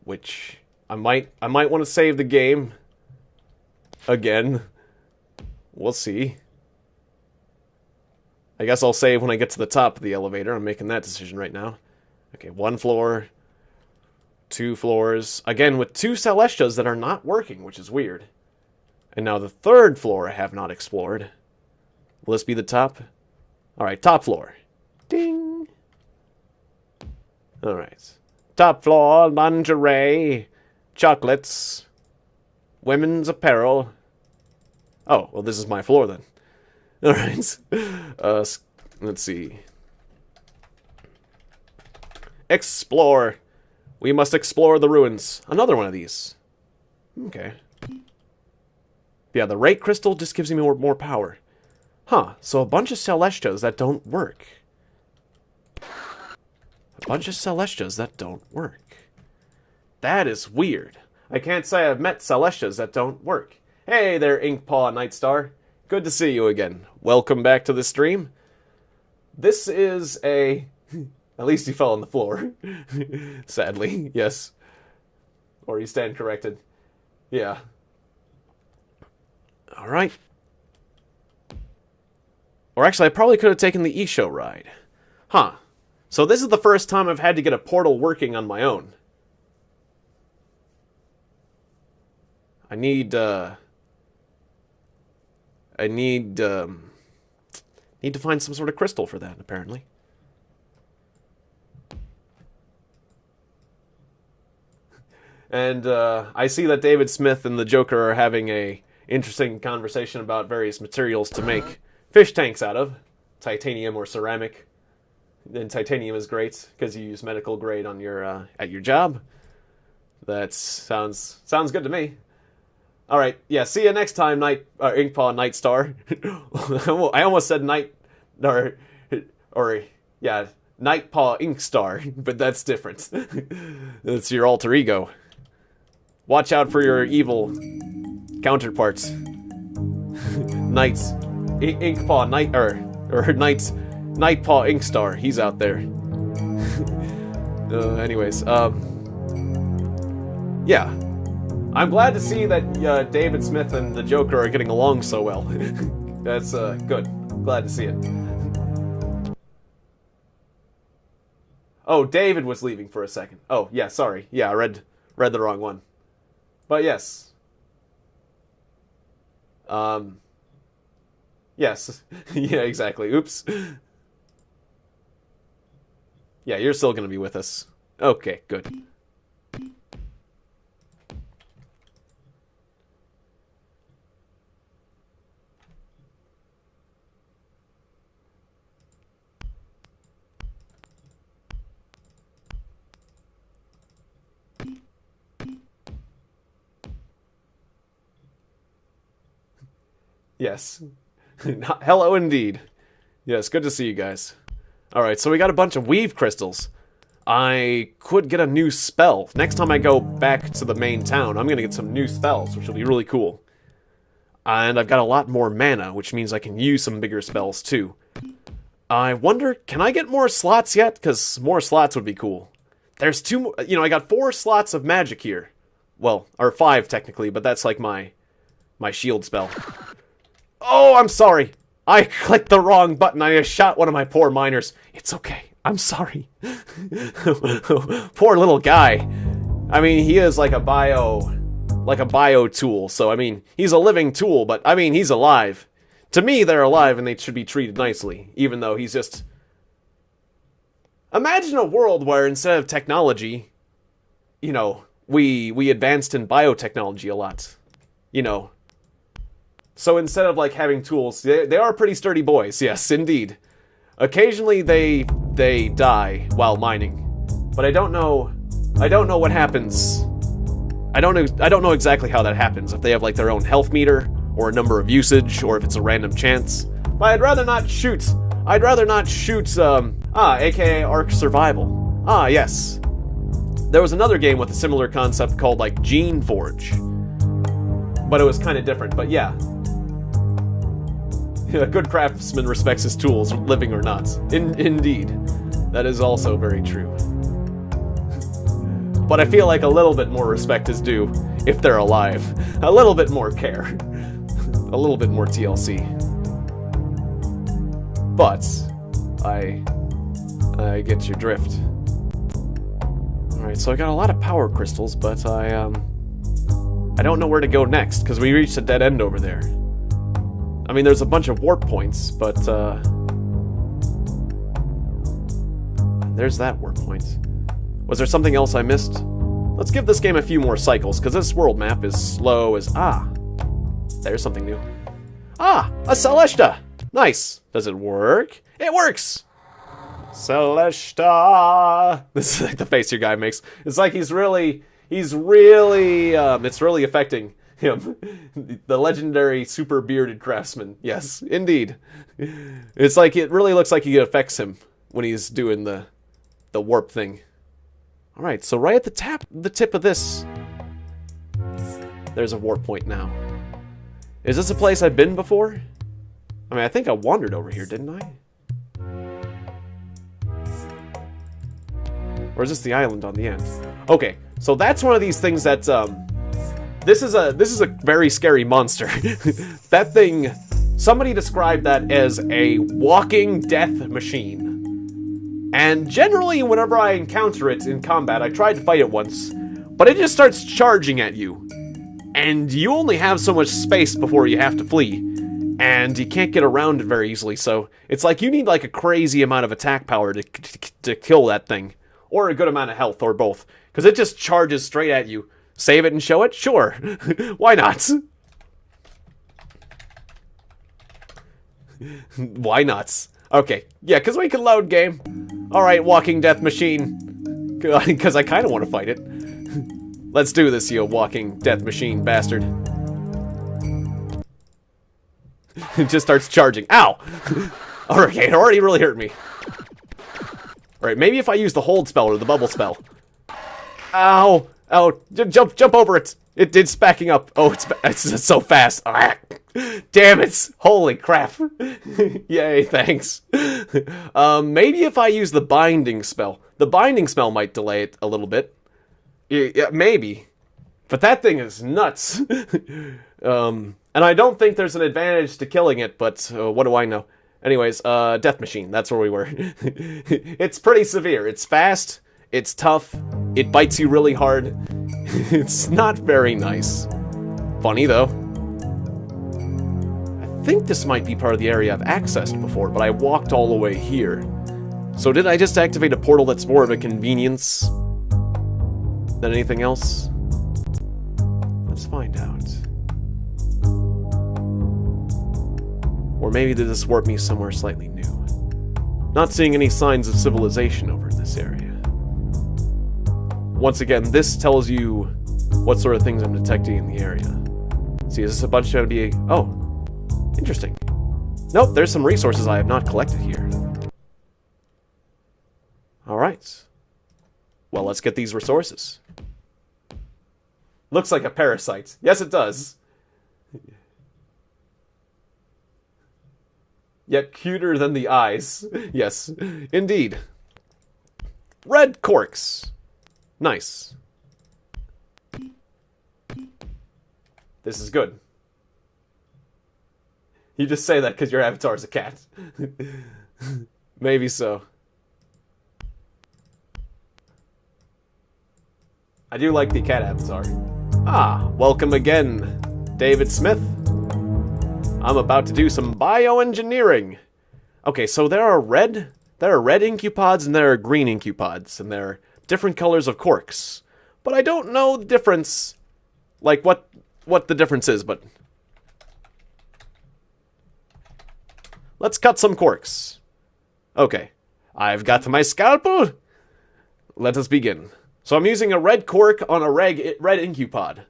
A: Which I might want to save the game again. We'll see. I guess I'll save when I get to the top of the elevator. I'm making that decision right now. Okay, 1 floor. 2 floors. Again, with 2 Celestias that are not working, which is weird. And now the 3rd floor I have not explored. Will this be the top? Alright, top floor. Ding! Alright. Top floor, lingerie, chocolates, women's apparel. Oh, well this is my floor then. Alright. Let's see. Explore. We must explore the ruins. Another one of these. Okay. Yeah, the rate crystal just gives me more power. Huh, so a bunch of Celestias that don't work. A bunch of Celestias that don't work. That is weird. I can't say I've met Celestias that don't work. Hey there, Inkpaw Nightstar. Good to see you again. Welcome back to the stream. This is a... At least he fell on the floor. Sadly, yes. Or you stand corrected. Yeah. Alright. Or actually, I probably could have taken the Isho ride. Huh. So this is the first time I've had to get a portal working on my own. I need to find some sort of crystal for that, apparently. And I see that David Smith and the Joker are having a interesting conversation about various materials to make fish tanks out of. Titanium or ceramic. And titanium is great because you use medical grade on your at your job. That sounds good to me. All right, yeah. See you next time, Inkpaw Nightstar. I almost said Nightpaw Inkstar, but that's different. That's your alter ego. Watch out for your evil counterparts. Inkpaw Nightpaw Inkstar. He's out there. Anyways, yeah. I'm glad to see that David Smith and the Joker are getting along so well. That's good. Glad to see it. Oh, David was leaving for a second. Oh, yeah, sorry. Yeah, I read the wrong one. But yes. Yes. Yeah, exactly. Oops. Yeah, you're still going to be with us. Okay, good. Yes. Hello indeed. Yes, good to see you guys. Alright, so we got a bunch of weave crystals. I could get a new spell. Next time I go back to the main town, I'm gonna get some new spells, which will be really cool. And I've got a lot more mana, which means I can use some bigger spells too. I wonder, can I get more slots yet? Because more slots would be cool. There's 2 more, you know, I got 4 slots of magic here. Well, or 5 technically, but that's like my shield spell. Oh, I'm sorry. I clicked the wrong button. I just shot one of my poor miners. It's okay. I'm sorry. Poor little guy. I mean, he is like a bio tool. So, I mean, he's a living tool, but I mean, he's alive. To me, they're alive and they should be treated nicely, even though he's just... Imagine a world where instead of technology, you know, we advanced in biotechnology a lot. You know. So instead of like having tools, they are pretty sturdy boys, yes, indeed. Occasionally they die while mining. But I don't know what happens. I don't know exactly how that happens, if they have like their own health meter, or a number of usage, or if it's a random chance. But I'd rather not shoot, aka Ark Survival. Ah, yes. There was another game with a similar concept called, like, Gene Forge. But it was kind of different, but yeah. A good craftsman respects his tools, living or not. Indeed. That is also very true. But I feel like a little bit more respect is due if they're alive. A little bit more care. A little bit more TLC. But I get your drift. Alright, so I got a lot of power crystals, but I don't know where to go next, because we reached a dead end over there. I mean, there's a bunch of warp points, but there's that warp point. Was there something else I missed? Let's give this game a few more cycles, because this world map is slow as... Ah! There's something new. Ah! A Celesta! Nice! Does it work? It works! Celesta! This is like the face your guy makes. It's like it's really affecting him. The legendary super bearded craftsman. Yes, indeed. It's like, it really looks like it affects him when he's doing the warp thing. Alright, so right at the tip of this, there's a warp point now. Is this a place I've been before? I mean, I think I wandered over here, didn't I? Or is this the island on the end? Okay, so that's one of these things that, this is a very scary monster. That thing, somebody described that as a walking death machine. And generally, whenever I encounter it in combat, I tried to fight it once, but it just starts charging at you. And you only have so much space before you have to flee. And you can't get around it very easily, so it's like you need like a crazy amount of attack power to kill that thing. Or a good amount of health, or both. Because it just charges straight at you. Save it and show it? Sure. Why not? Why not? Okay. Yeah, because we can load game. Alright, walking death machine. Because I kind of want to fight it. Let's do this, you walking death machine bastard. It just starts charging. Ow! Okay, it already really hurt me. Alright, maybe if I use the hold spell or the bubble spell. Ow! Oh, jump over it! It's backing up. Oh, it's so fast. Ah, damn it! Holy crap! Yay, thanks. Maybe if I use the binding spell. The binding spell might delay it a little bit. Yeah, maybe. But that thing is nuts. And I don't think there's an advantage to killing it, but what do I know? Anyways, Death Machine, that's where we were. It's pretty severe. It's fast, it's tough, it bites you really hard. It's not very nice. Funny, though. I think this might be part of the area I've accessed before, but I walked all the way here. So did I just activate a portal that's more of a convenience than anything else? Let's find out. Or maybe did this warp me somewhere slightly new? Not seeing any signs of civilization over in this area. Once again, this tells you what sort of things I'm detecting in the area. See, is this a bunch of... Oh. Interesting. Nope, there's some resources I have not collected here. Alright. Well, let's get these resources. Looks like a parasite. Yes, it does. Yet cuter than the eyes. Yes, indeed. Red corks. Nice. This is good. You just say that because your avatar is a cat. Maybe so. I do like the cat avatar. Ah, welcome again, David Smith. I'm about to do some bioengineering. Okay, so there are red incupods and there are green incupods, and there are different colors of corks. But I don't know the difference, like what the difference is, but let's cut some corks. Okay, I've got my scalpel. Let us begin. So I'm using a red cork on a red incupod.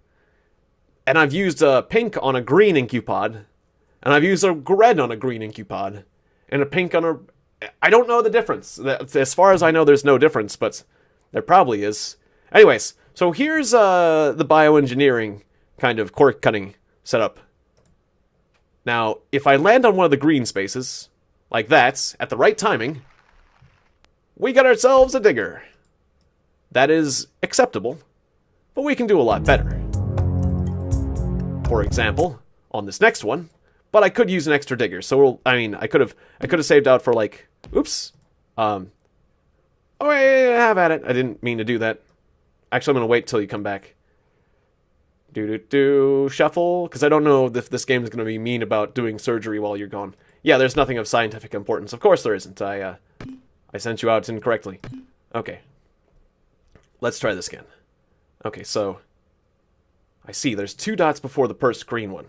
A: And I've used a pink on a green incupod. And I've used a red on a green incupod. And a pink on a... I don't know the difference. As far as I know, there's no difference, but there probably is. Anyways, so here's the bioengineering kind of cork cutting setup. Now, if I land on one of the green spaces, like that, at the right timing, we got ourselves a digger. That is acceptable, but we can do a lot better. For example, on this next one, but I could use an extra digger, so I could have saved out for like, oops. Oh, yeah, have at it. I didn't mean to do that. Actually, I'm gonna wait till you come back. Shuffle, because I don't know if this game is gonna be mean about doing surgery while you're gone. Yeah, there's nothing of scientific importance. Of course there isn't. I sent you out incorrectly. Okay. Let's try this again. Okay, so I see there's 2 dots before the first green one.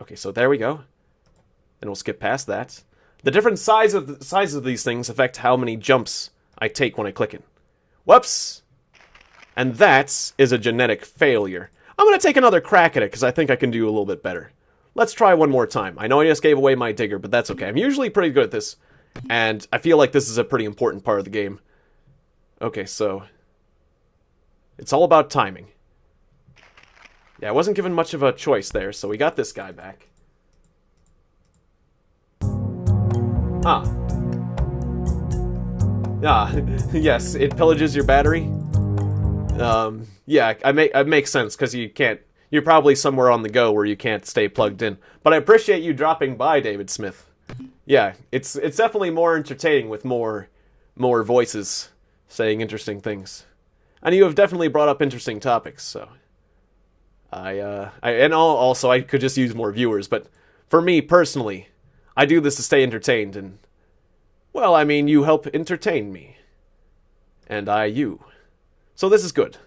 A: Okay, so there we go. And we'll skip past that. The different sizes of these things affect how many jumps I take when I click it. Whoops! And that is a genetic failure. I'm going to take another crack at it because I think I can do a little bit better. Let's try one more time. I know I just gave away my digger, but that's okay. I'm usually pretty good at this, and I feel like this is a pretty important part of the game. Okay, so it's all about timing. Yeah, I wasn't given much of a choice there, so we got this guy back. Ah. Ah, yes, it pillages your battery. Yeah, it makes sense, because you're probably somewhere on the go where you can't stay plugged in. But I appreciate you dropping by, David Smith. Yeah, it's definitely more entertaining with more voices saying interesting things. And you have definitely brought up interesting topics, so... also, I could just use more viewers, but for me, personally, I do this to stay entertained, and... Well, I mean, you help entertain me. And I you. So this is good.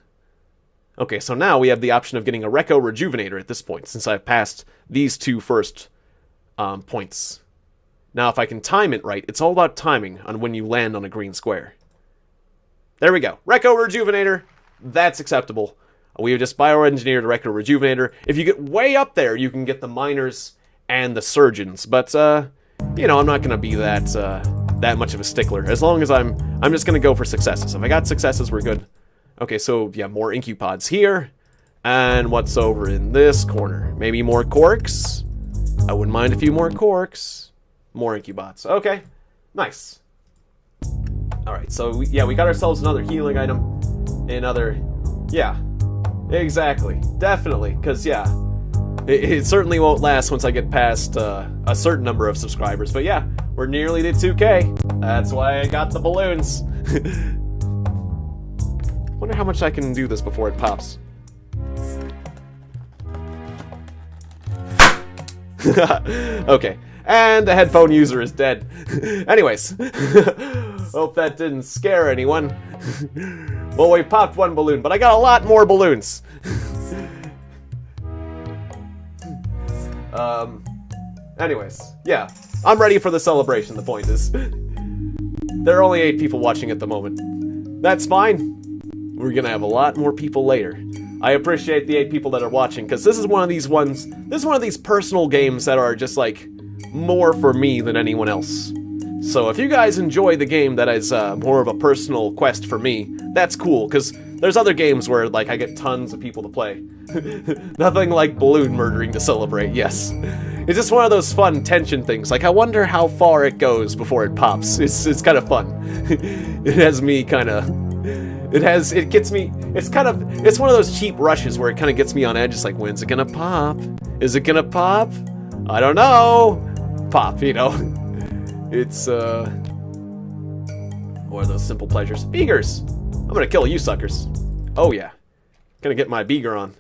A: Okay, so now we have the option of getting a Reco Rejuvenator at this point, since I've passed these 2 first points. Now, if I can time it right, it's all about timing on when you land on a green square. There we go. Reco Rejuvenator. That's acceptable. We have just bioengineered a Reco Rejuvenator. If you get way up there, you can get the miners and the surgeons. But, you know, I'm not going to be that much of a stickler. As long as I'm just going to go for successes. If I got successes, we're good. Okay, so, yeah, more incupods here. And what's over in this corner? Maybe more corks? I wouldn't mind a few more corks. More incubots. Okay, nice. Alright, so, we got ourselves another healing item. Yeah, exactly. Definitely, because, yeah, it certainly won't last once I get past a certain number of subscribers. But, yeah, we're nearly to 2K. That's why I got the balloons. Wonder how much I can do this before it pops. Okay, and the headphone user is dead. Anyways, hope that didn't scare anyone. Well, we popped 1 balloon, but I got a lot more balloons. Anyways, yeah, I'm ready for the celebration, the point is. There are only 8 people watching at the moment. That's fine. we're gonna have a lot more people later. I appreciate the 8 people that are watching, because this is one of these ones, this is one of these personal games that are just like, more for me than anyone else. So if you guys enjoy the game that is more of a personal quest for me, that's cool, because there's other games where like I get tons of people to play. Nothing like balloon murdering to celebrate, yes. It's just one of those fun tension things. Like, I wonder how far it goes before it pops. It's kind of fun. It has me kind of... It gets me... It's one of those cheap rushes where it kind of gets me on edge. It's like, when's it gonna pop? Is it gonna pop? I don't know. Pop, you know. It's, what are those simple pleasures? Beagers! I'm gonna kill you suckers. Oh, yeah. Gonna get my beager on.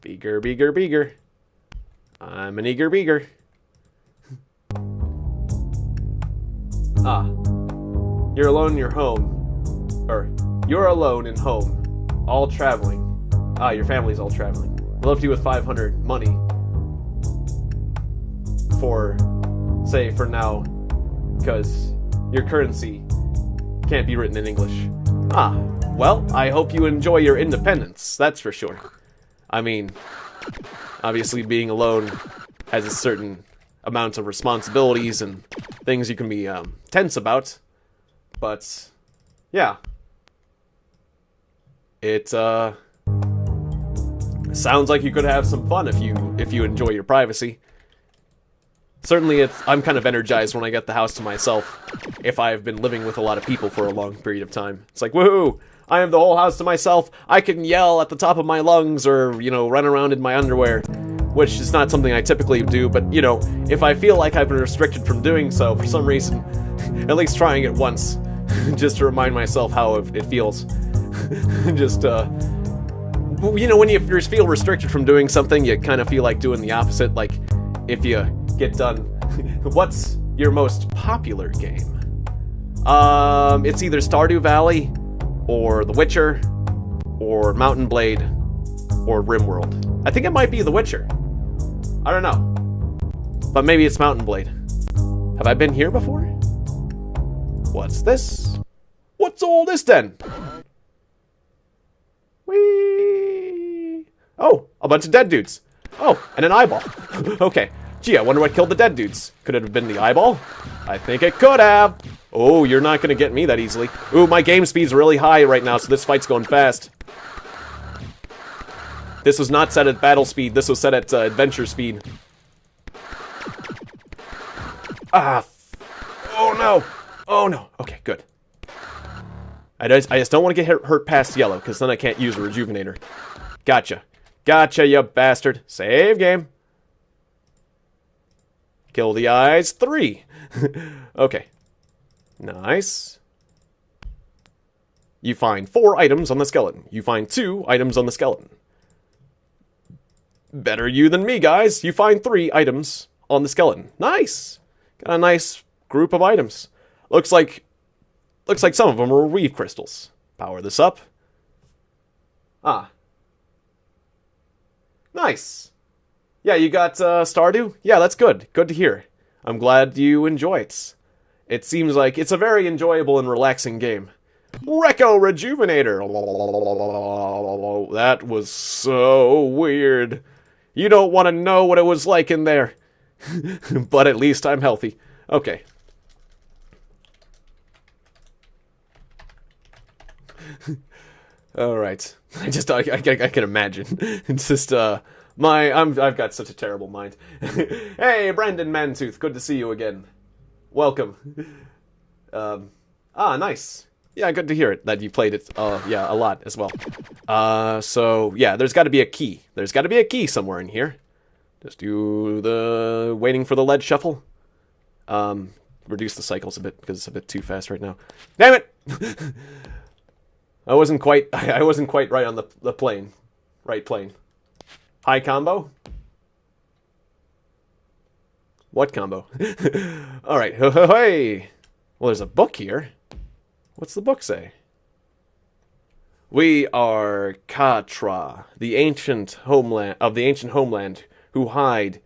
A: Beager, beager, beager. I'm an eager beager. Ah. You're alone in your home. Or, you're alone in home. All traveling. Ah, your family's all traveling. We'll help you with 500 money. For now. Because your currency can't be written in English. Ah, well, I hope you enjoy your independence. That's for sure. I mean, obviously being alone has a certain amount of responsibilities and things you can be tense about. But, yeah. It sounds like you could have some fun if you enjoy your privacy. Certainly, I'm kind of energized when I get the house to myself, if I've been living with a lot of people for a long period of time. It's like, woohoo! I have the whole house to myself. I can yell at the top of my lungs or, you know, run around in my underwear, which is not something I typically do, but, you know, if I feel like I've been restricted from doing so for some reason, at least trying it once, just to remind myself how it feels. Just, you know, when you feel restricted from doing something, you kind of feel like doing the opposite. Like, if you get done, what's your most popular game? It's either Stardew Valley, or The Witcher, or Mountain Blade, or RimWorld. I think it might be The Witcher. I don't know. But maybe it's Mountain Blade. Have I been here before? What's this? What's all this then? Whee! Oh, a bunch of dead dudes. Oh, and an eyeball. Okay. Gee, I wonder what killed the dead dudes. Could it have been the eyeball? I think it could have. Oh, you're not gonna get me that easily. Ooh, my game speed's really high right now, so this fight's going fast. This was not set at battle speed. This was set at adventure speed. Ah. Oh, no. Oh, no. Okay, good. I just don't want to get hurt past yellow, because then I can't use a rejuvenator. Gotcha. Gotcha, you bastard. Save game. Kill the eyes. 3. Okay. Nice. You find 4 items on the skeleton. You find 2 items on the skeleton. Better you than me, guys. You find 3 items on the skeleton. Nice. Got a nice group of items. Looks like some of them are weave crystals. Power this up. Ah. Nice. Yeah, you got Stardew? Yeah, that's good. Good to hear. I'm glad you enjoy it. It seems like it's a very enjoyable and relaxing game. Reco Rejuvenator. That was so weird. You don't want to know what it was like in there. But at least I'm healthy. Okay. All right. I can imagine. It's just I've got such a terrible mind. Hey, Brandon Mantooth, good to see you again. Welcome. Nice. Yeah, good to hear it that you played it. Yeah, a lot as well. So yeah, there's got to be a key. There's got to be a key somewhere in here. Just do the waiting for the lead shuffle. Reduce the cycles a bit because it's a bit too fast right now. Damn it! I wasn't quite right on the plane. Right plane. High combo? What combo? Alright, hey! Well, there's a book here. What's the book say? We are Katra, the ancient homeland who hide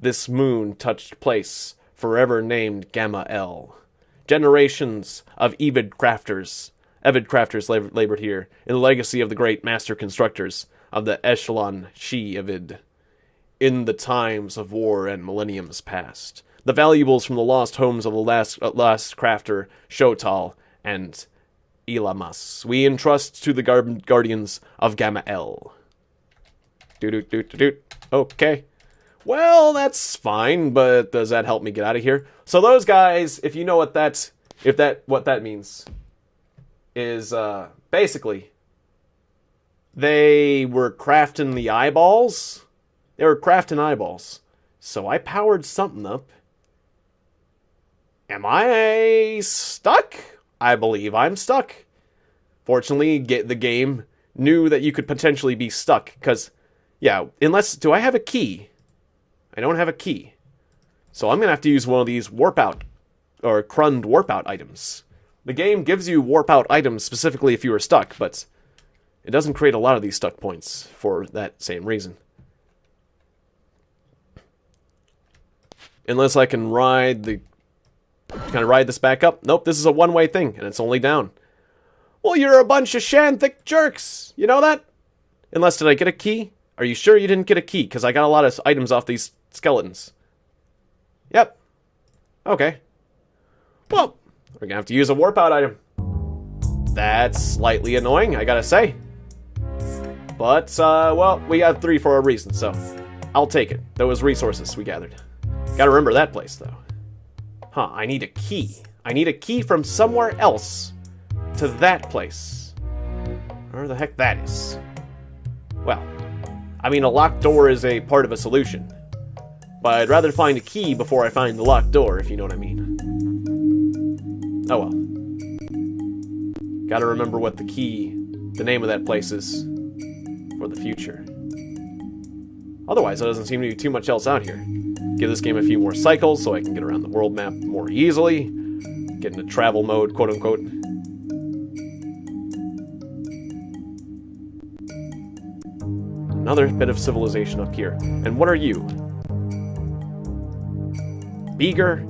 A: this moon-touched place, forever named Gamma L. Generations of avid crafters labored here, in the legacy of the great master constructors of the Echelon She-Avid. In the times of war and millenniums past, the valuables from the lost homes of the last crafter, Shotal, and Ilamas, we entrust to the guardians of Gamma L. Okay. Well, that's fine, but does that help me get out of here? So those guys, if you know what that means, is basically they were crafting the eyeballs. They were crafting eyeballs. So I powered something up. Am I stuck? I believe I'm stuck. Fortunately, the game knew that you could potentially be stuck, because, yeah, do I have a key? I don't have a key. So I'm going to have to use one of these warp out, or Crund warp out items. The game gives you warp out items specifically if you are stuck, but it doesn't create a lot of these stuck points for that same reason. Unless I can ride this back up? Nope, this is a one-way thing, and it's only down. Well, you're a bunch of shanthic jerks! You know that? Unless, did I get a key? Are you sure you didn't get a key? Because I got a lot of items off these skeletons. Yep. Okay. Well, we're gonna have to use a warp out item. That's slightly annoying, I gotta say. But, well, we got 3 for a reason, so I'll take it. Those resources we gathered. Gotta remember that place, though. Huh, I need a key. I need a key from somewhere else to that place. Where the heck that is. Well, I mean, a locked door is a part of a solution. But I'd rather find a key before I find the locked door, if you know what I mean. Oh well. Gotta remember what the name of that place is for the future. Otherwise, there doesn't seem to be too much else out here. Give this game a few more cycles so I can get around the world map more easily. Get into travel mode, quote unquote. Another bit of civilization up here. And what are you? Beager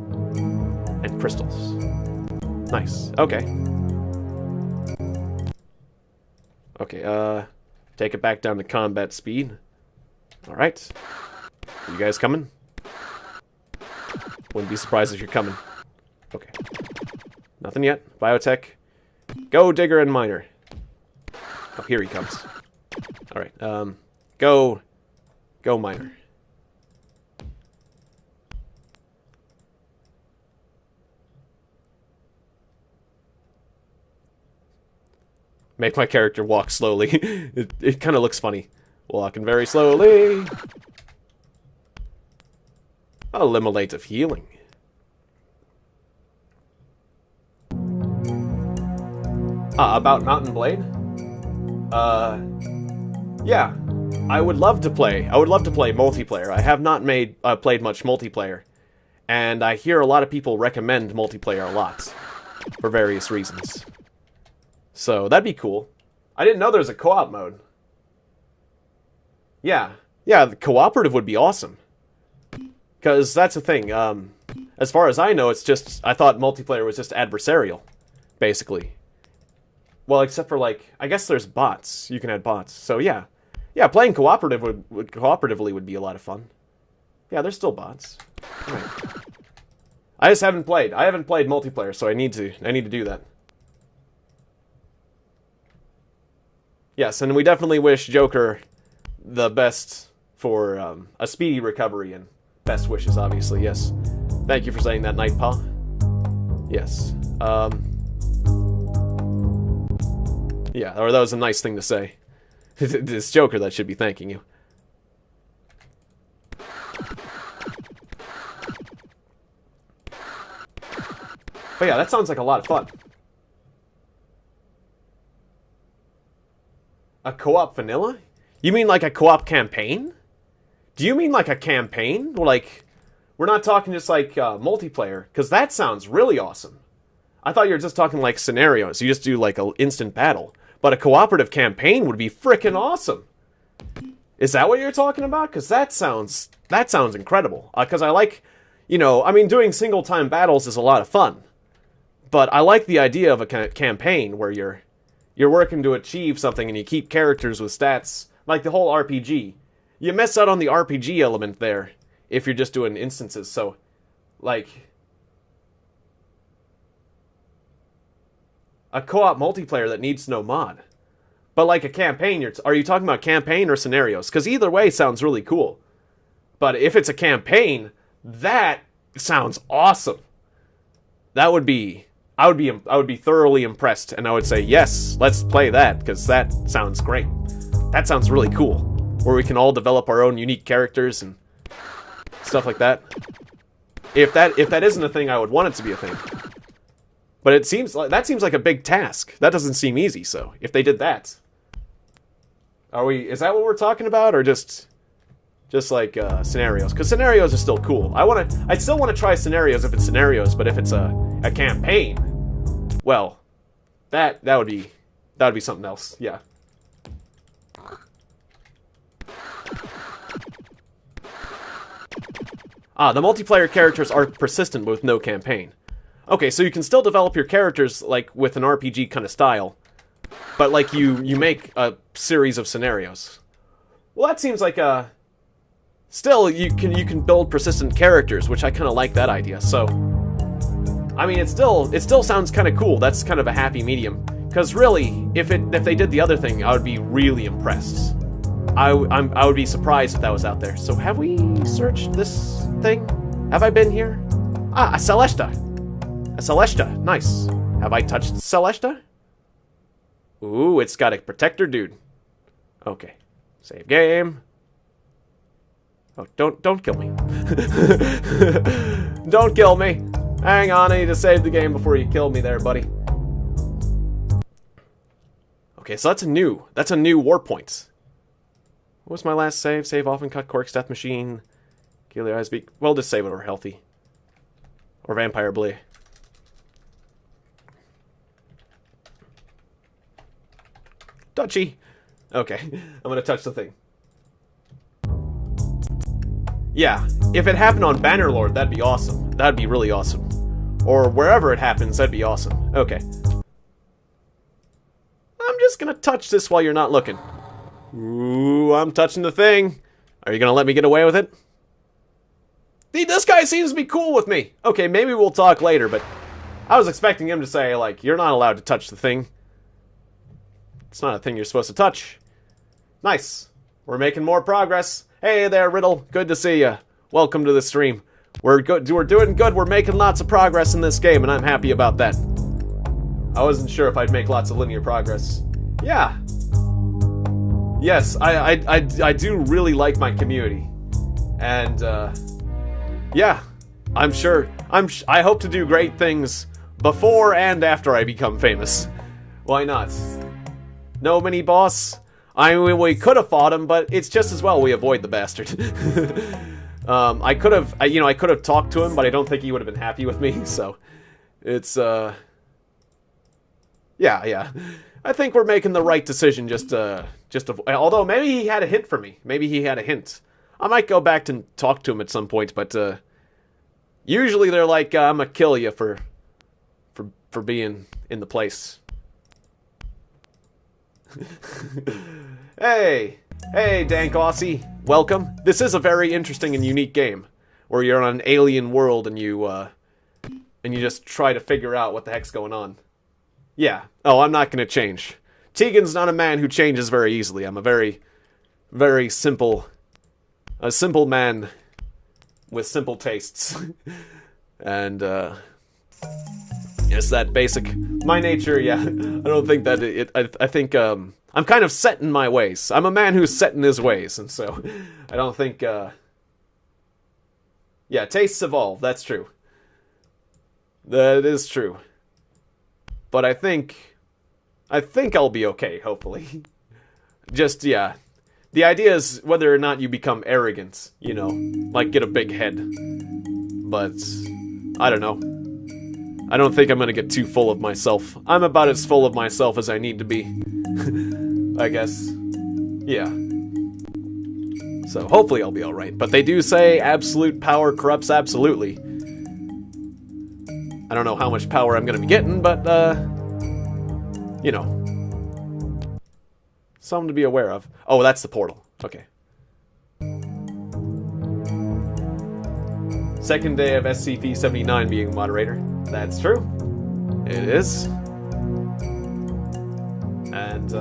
A: and crystals. Nice. Okay. Okay, take it back down to combat speed. Alright. Are you guys coming? Wouldn't be surprised if you're coming. Okay. Nothing yet. Biotech. Go, digger and miner. Oh, here he comes. Alright, go miner. Make my character walk slowly. It kind of looks funny. Walking very slowly. Eliminate of healing. About Mountain Blade? Yeah. I would love to play multiplayer. I have not played much multiplayer. And I hear a lot of people recommend multiplayer a lot. For various reasons. So, that'd be cool. I didn't know there was a co-op mode. Yeah, the cooperative would be awesome. Because that's the thing, as far as I know, it's just, I thought multiplayer was just adversarial, basically. Well, except for, like, I guess there's bots. You can add bots. So, yeah. Yeah, playing cooperatively would be a lot of fun. Yeah, there's still bots. Right. I just haven't played. I haven't played multiplayer, so I need to do that. Yes, and we definitely wish Joker the best for a speedy recovery, and best wishes, obviously, yes. Thank you for saying that, Nightpaw. Yes. Yeah, or that was a nice thing to say. It's Joker that should be thanking you. But yeah, that sounds like a lot of fun. A co-op vanilla? You mean like a co-op campaign? Do you mean like a campaign? Like, we're not talking just like multiplayer, because that sounds really awesome. I thought you were just talking like scenarios. You just do like an instant battle. But a cooperative campaign would be frickin' awesome. Is that what you're talking about? Because that sounds that sounds incredible. Because I like, you know, I mean, doing single-time battles is a lot of fun. But I like the idea of a campaign where you're working to achieve something and you keep characters with stats, like the whole RPG. You miss out on the RPG element there if you're just doing instances. So, like, a co-op multiplayer that needs no mod. But like a campaign, are you talking about campaign or scenarios? Because either way sounds really cool. But if it's a campaign, that sounds awesome. I would be thoroughly impressed, and I would say, yes, let's play that, because that sounds great. That sounds really cool. Where we can all develop our own unique characters and stuff like that. If that isn't a thing, I would want it to be a thing. But that seems like a big task. That doesn't seem easy, so if they did that. Is that what we're talking about, or just like scenarios? Because scenarios are still cool. I still want to try scenarios if it's scenarios, but if it's a campaign, well, that would be something else. Yeah. The multiplayer characters are persistent with no campaign. Okay, so you can still develop your characters like with an RPG kind of style, but like you make a series of scenarios. Well, that seems like still you can build persistent characters, which I kind of like that idea. So, I mean, it still sounds kind of cool. That's kind of a happy medium. Because really, if they did the other thing, I would be really impressed. I would be surprised if that was out there. So have we searched this thing? Have I been here? A Celesta. A Celesta. Nice. Have I touched Celesta? Ooh, it's got a protector dude. Okay. Save game. Oh, don't kill me. Don't kill me. Hang on, I need to save the game before you kill me there, buddy. Okay, so that's a new warp point. What was my last save? Save often, cut corks, death machine, kill your eyes, beak. We'll just save it over healthy. Or vampire blade. Touchy. Okay, I'm gonna touch the thing. Yeah, if it happened on Bannerlord, that'd be awesome. That'd be really awesome. Or wherever it happens, that'd be awesome. Okay. I'm just gonna touch this while you're not looking. Ooh, I'm touching the thing. Are you gonna let me get away with it? This guy seems to be cool with me. Okay, maybe we'll talk later, but I was expecting him to say, like, you're not allowed to touch the thing. It's not a thing you're supposed to touch. Nice. We're making more progress. Hey there, Riddle. Good to see you. Welcome to the stream. We're good. We're doing good. We're making lots of progress in this game, and I'm happy about that. I wasn't sure if I'd make lots of linear progress. Yeah. Yes, I do really like my community, and yeah, I'm sure. I hope to do great things before and after I become famous. Why not? No mini boss. I mean, we could have fought him, but it's just as well we avoid the bastard. I could have talked to him, but I don't think he would have been happy with me. So, it's yeah. I think we're making the right decision. Although maybe he had a hint for me. Maybe he had a hint. I might go back and talk to him at some point, but usually they're like, I'm gonna kill you for being in the place. Hey, Dank Aussie, welcome. This is a very interesting and unique game where you're on an alien world and you just try to figure out what the heck's going on. Yeah. Oh, I'm not gonna change. Tiegon's not a man who changes very easily. I'm a very, very simple man with simple tastes. And, yes, that basic, my nature, yeah. I don't think that I think, I'm kind of set in my ways. I'm a man who's set in his ways, and so, I don't think, yeah, tastes evolve, that's true. That is true. But I think I'll be okay, hopefully. Just, yeah. The idea is whether or not you become arrogant, you know, like get a big head. But, I don't know. I don't think I'm gonna get too full of myself. I'm about as full of myself as I need to be. I guess. Yeah. So hopefully I'll be alright. But they do say absolute power corrupts absolutely. I don't know how much power I'm gonna be getting, but, you know. Something to be aware of. Oh, that's the portal. Okay. Second day of SCP-79 being moderator. That's true. It is. And,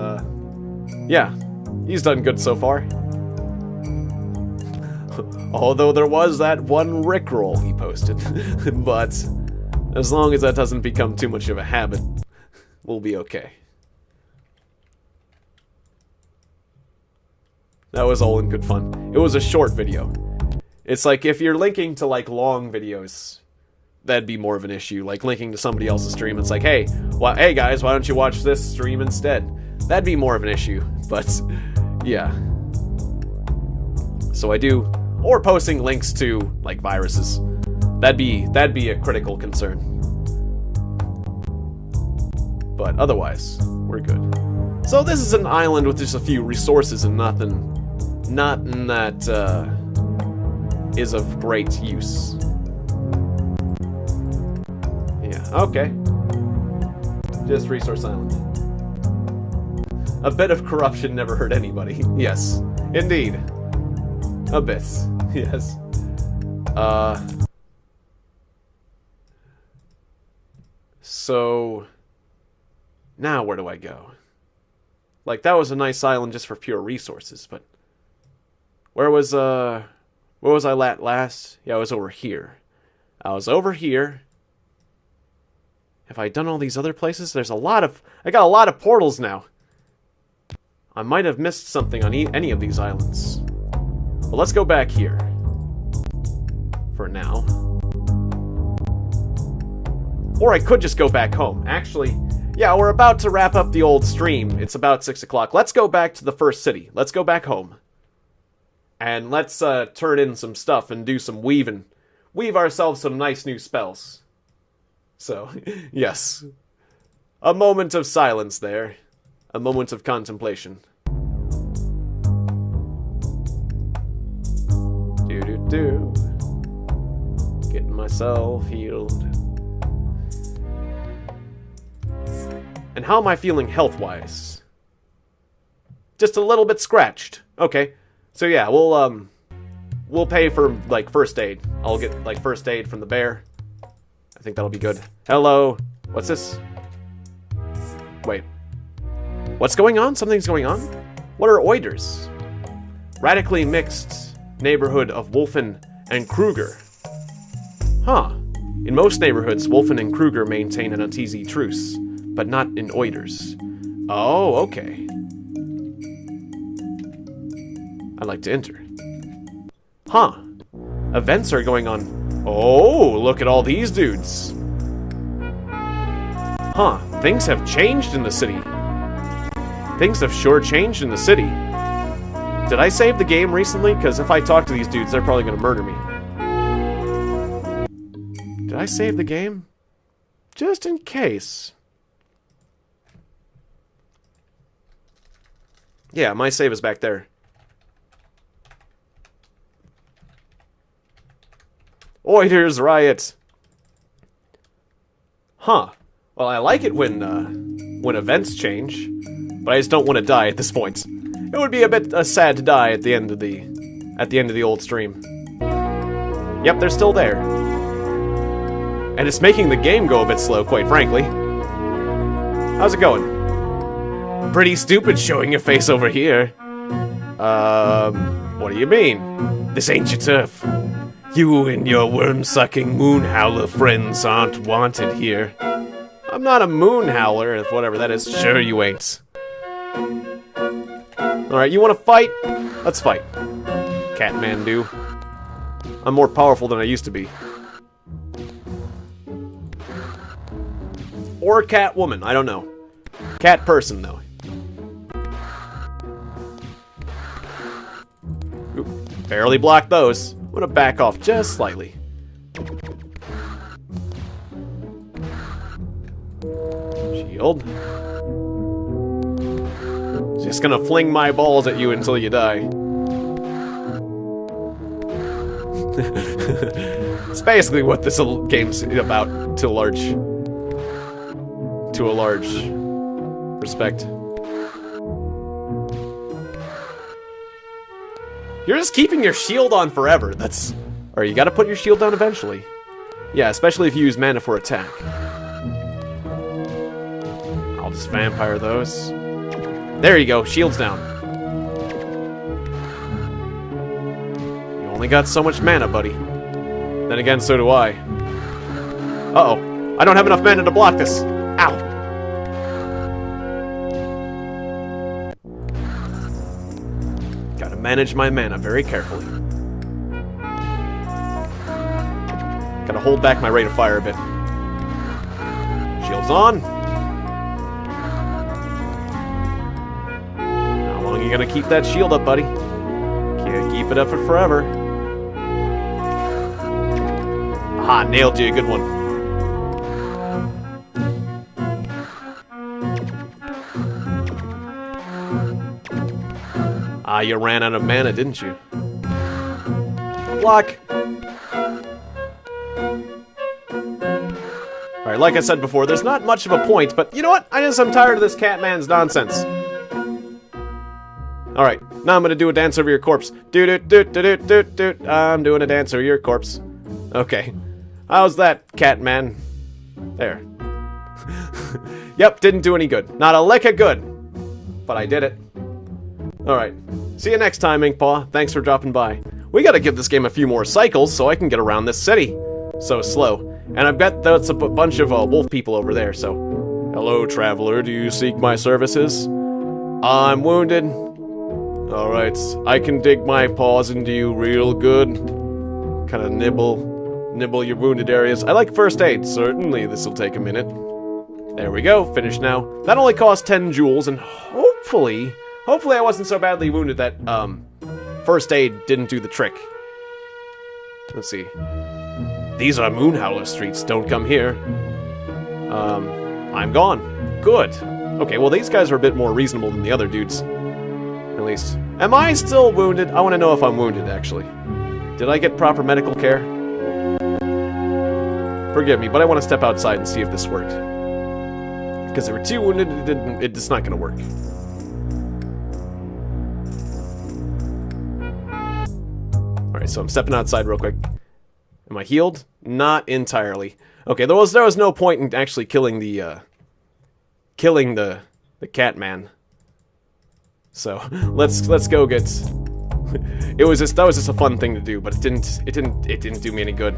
A: yeah. He's done good so far. Although there was that one Rickroll he posted. But as long as that doesn't become too much of a habit, we'll be okay. That was all in good fun. It was a short video. It's like, if you're linking to, like, long videos, that'd be more of an issue. Like, linking to somebody else's stream, it's like, hey, hey guys, why don't you watch this stream instead? That'd be more of an issue, but, yeah. So I do, or posting links to, like, viruses. That'd be a critical concern. But otherwise, we're good. So this is an island with just a few resources and nothing that, is of great use. Yeah, okay. Just Resource Island. A bit of corruption never hurt anybody. Yes, indeed. A bit, yes. So, now where do I go? Like, that was a nice island just for pure resources, but where was I at last? Yeah, I was over here. I was over here. Have I done all these other places? I got a lot of portals now. I might have missed something on any of these islands. Well, let's go back here. For now. Or I could just go back home. Actually, yeah, we're about to wrap up the old stream. It's about 6 o'clock. Let's go back to the first city. Let's go back home. And let's turn in some stuff and do some weaving. Weave ourselves some nice new spells. So, yes. A moment of silence there. A moment of contemplation. Do-do-do. Getting myself healed. And how am I feeling health-wise? Just a little bit scratched. Okay. So yeah, we'll pay for, like, first aid. I'll get, like, first aid from the bear. I think that'll be good. Hello. What's this? Wait. What's going on? Something's going on? What are oiders? Radically mixed neighborhood of Wolfen and Kruger. Huh. In most neighborhoods, Wolfen and Kruger maintain an uneasy truce, but not in oiders. Oh, okay. I'd like to enter. Huh. Events are going on. Oh, look at all these dudes. Huh. Things have changed in the city. Things have sure changed in the city. Did I save the game recently? Because if I talk to these dudes, they're probably going to murder me. Did I save the game? Just in case. Yeah, my save is back there. Oiders riot. Huh. Well, I like it when events change, but I just don't want to die at this point. It would be a bit sad to die at the end of the old stream. Yep, they're still there. And it's making the game go a bit slow, quite frankly. How's it going? Pretty stupid showing your face over here. What do you mean? This ain't your turf. You and your worm-sucking moon howler friends aren't wanted here. I'm not a moon howler, if whatever that is. Sure you ain't. Alright, you wanna fight? Let's fight. Catmandu. I'm more powerful than I used to be. Or Catwoman, I don't know. Cat person, though. Oop, barely blocked those. I'm gonna back off just slightly. Shield. Just gonna fling my balls at you until you die. It's basically what this game's about to a large respect. You're just keeping your shield on forever. That's... Alright, you gotta put your shield down eventually. Yeah, especially if you use mana for attack. I'll just vampire those. There you go, shield's down. You only got so much mana, buddy. Then again, so do I. Uh-oh. I don't have enough mana to block this. Ow. Gotta manage my mana very carefully. Gotta hold back my rate of fire a bit. Shields on. How long are you gonna keep that shield up, buddy? Can't keep it up for forever. Aha, nailed you. Good one. Ah, you ran out of mana, didn't you? Block. Alright, like I said before, there's not much of a point, but you know what? I'm tired of this Catman's nonsense. Alright, now I'm gonna do a dance over your corpse. Doot. I'm doing a dance over your corpse. Okay. How's that, Catman? There. Yep, didn't do any good. Not a lick of good. But I did it. Alright. See you next time, Inkpaw. Thanks for dropping by. We gotta give this game a few more cycles so I can get around this city. So slow. And I bet that's a bunch of wolf people over there, so... Hello, traveler. Do you seek my services? I'm wounded. Alright. I can dig my paws into you real good. Kinda nibble your wounded areas. I like first aid. Certainly, this'll take a minute. There we go. Finished now. That only cost 10 jewels, and hopefully I wasn't so badly wounded that, first aid didn't do the trick. Let's see. These are Moonhowler streets. Don't come here. I'm gone. Good. Okay, well, these guys are a bit more reasonable than the other dudes. At least. Am I still wounded? I want to know if I'm wounded, actually. Did I get proper medical care? Forgive me, but I want to step outside and see if this worked. Because there were 2 wounded, it's not going to work. Alright, so I'm stepping outside real quick. Am I healed? Not entirely. Okay, there was no point in actually killing the Catman. So let's go get. That was just a fun thing to do, but it didn't do me any good.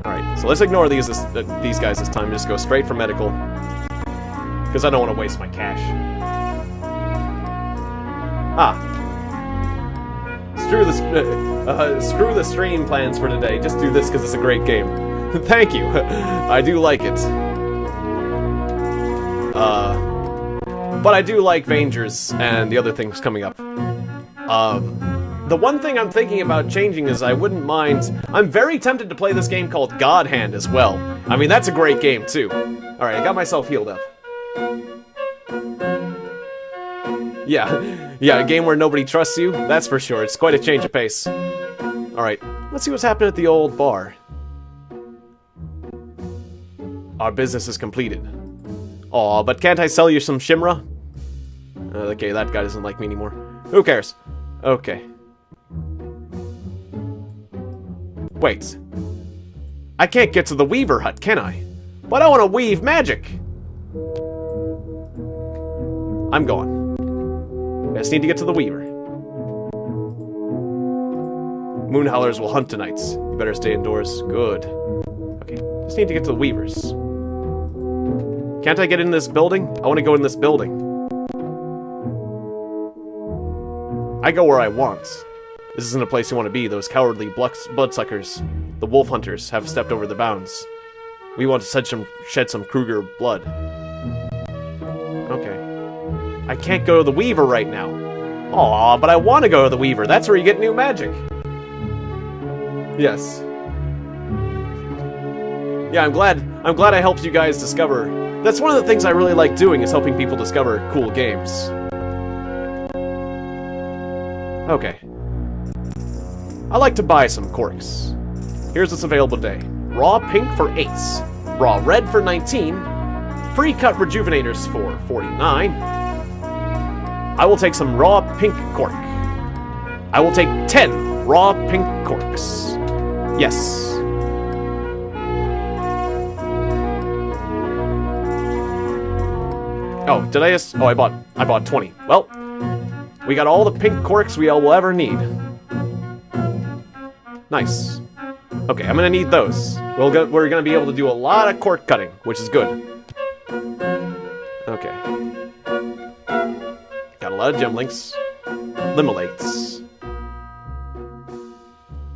A: All right, so let's ignore these guys this time. Just go straight for medical, because I don't want to waste my cash. Ah. Screw the stream plans for today. Just do this because it's a great game. Thank you. I do like it. But I do like Vangers and the other things coming up. The one thing I'm thinking about changing is I wouldn't mind... I'm very tempted to play this game called God Hand as well. I mean, that's a great game, too. Alright, I got myself healed up. Yeah, a game where nobody trusts you, that's for sure. It's quite a change of pace. Alright, let's see what's happening at the old bar. Our business is completed. Aw, but can't I sell you some Shimra? Okay, that guy doesn't like me anymore. Who cares? Okay. Wait. I can't get to the Weaver Hut, can I? But I want to weave magic! I'm gone. I just need to get to the Weaver. Moonhowlers will hunt tonight. You better stay indoors. Good. Okay, just need to get to the Weavers. Can't I get in this building? I want to go in this building. I go where I want. This isn't a place you want to be. Those cowardly bloodsuckers, the wolf hunters, have stepped over the bounds. We want to shed some Kruger blood. Okay. I can't go to the Weaver right now. Aw, but I want to go to the Weaver. That's where you get new magic. Yes. Yeah, I'm glad I helped you guys discover. That's one of the things I really like doing, is helping people discover cool games. Okay. I like to buy some corks. Here's what's available today. Raw pink for 8. Raw red for 19. Pre-cut rejuvenators for 49. I will take some raw pink cork. I will take 10 raw pink corks. Yes. Oh, did I just... Oh, I bought 20. Well, we got all the pink corks we all will ever need. Nice. Okay, I'm gonna need those. We're gonna be able to do a lot of cork cutting, which is good. Okay. Got a lot of gem links. Limolates.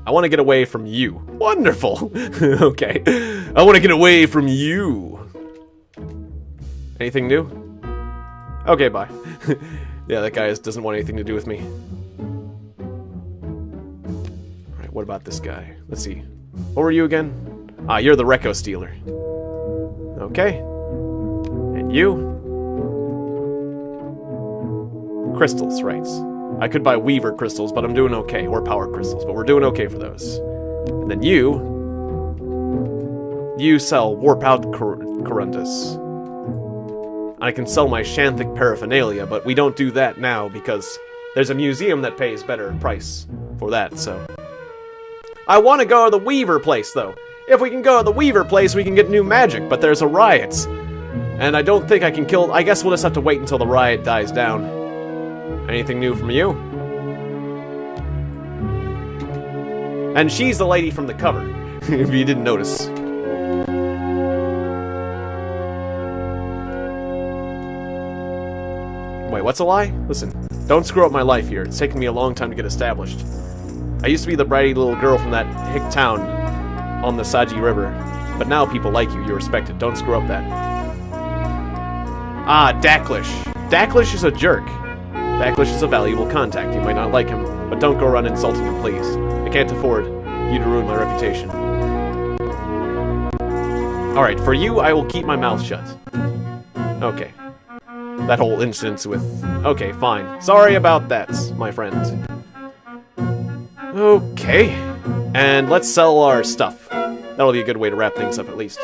A: I want to get away from you. Wonderful! Okay. I want to get away from you. Anything new? Okay, bye. Yeah, that guy doesn't want anything to do with me. Alright, what about this guy? Let's see. What were you again? Ah, you're the Reco Stealer. Okay. And you? Crystals, right. I could buy Weaver crystals, but I'm doing okay. Or Power crystals, but we're doing okay for those. And then you sell Warp Out Corundus. I can sell my Shanthic paraphernalia, but we don't do that now because there's a museum that pays better price for that, so... I want to go to the Weaver place, though. If we can go to the Weaver place, we can get new magic, but there's a riot. And I don't think I can kill... I guess we'll just have to wait until the riot dies down. Anything new from you? And she's the lady from the cover, if you didn't notice. Wait, what's a lie? Listen, don't screw up my life here. It's taken me a long time to get established. I used to be the bratty little girl from that hick town on the Saji River, but now people like you. You're respected. Don't screw up that. Ah, Daklish. Daklish is a jerk. Daklish is a valuable contact. You might not like him, but don't go around insulting him, please. I can't afford you to ruin my reputation. Alright, for you, I will keep my mouth shut. Okay. That whole incident with... Okay, fine. Sorry about that, my friend. Okay. And let's sell our stuff. That'll be a good way to wrap things up, at least.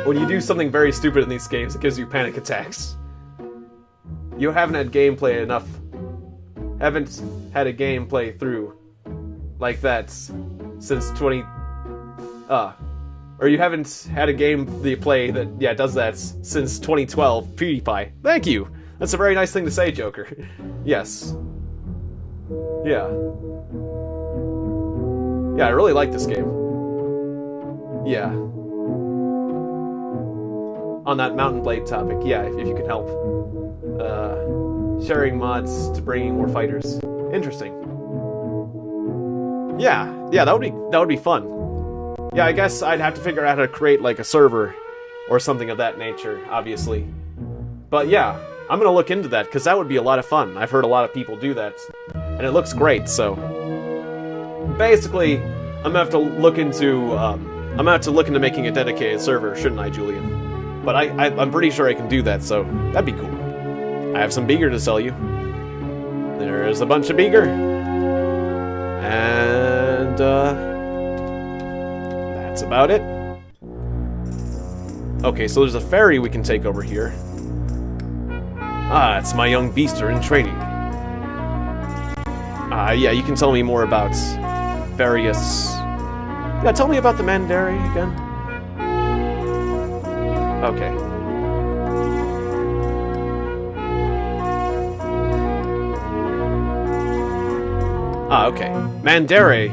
A: When you do something very stupid in these games, it gives you panic attacks. You haven't had gameplay enough. Haven't had a game play through like that since 20... Or you haven't had a game play that, yeah, does that since 2012. PewDiePie. Thank you! That's a very nice thing to say, Joker. Yes. Yeah. Yeah, I really like this game. Yeah. On that Mountain Blade topic, yeah, if you can help. Sharing mods to bringing more fighters. Interesting. Yeah, that would be fun. Yeah, I guess I'd have to figure out how to create, like, a server or something of that nature, obviously. But yeah, I'm gonna look into that, because that would be a lot of fun. I've heard a lot of people do that, and it looks great, so... Basically, I'm gonna have to look into, making a dedicated server, shouldn't I, Julian? But I'm pretty sure I can do that, so that'd be cool. I have some beager to sell you. There's a bunch of beager. And, that's about it. Okay, so there's a ferry we can take over here. Ah, it's my young beaster in training. Yeah, you can tell me more about various... Yeah, tell me about the Mandari again. Okay. Ah, okay. Mandare,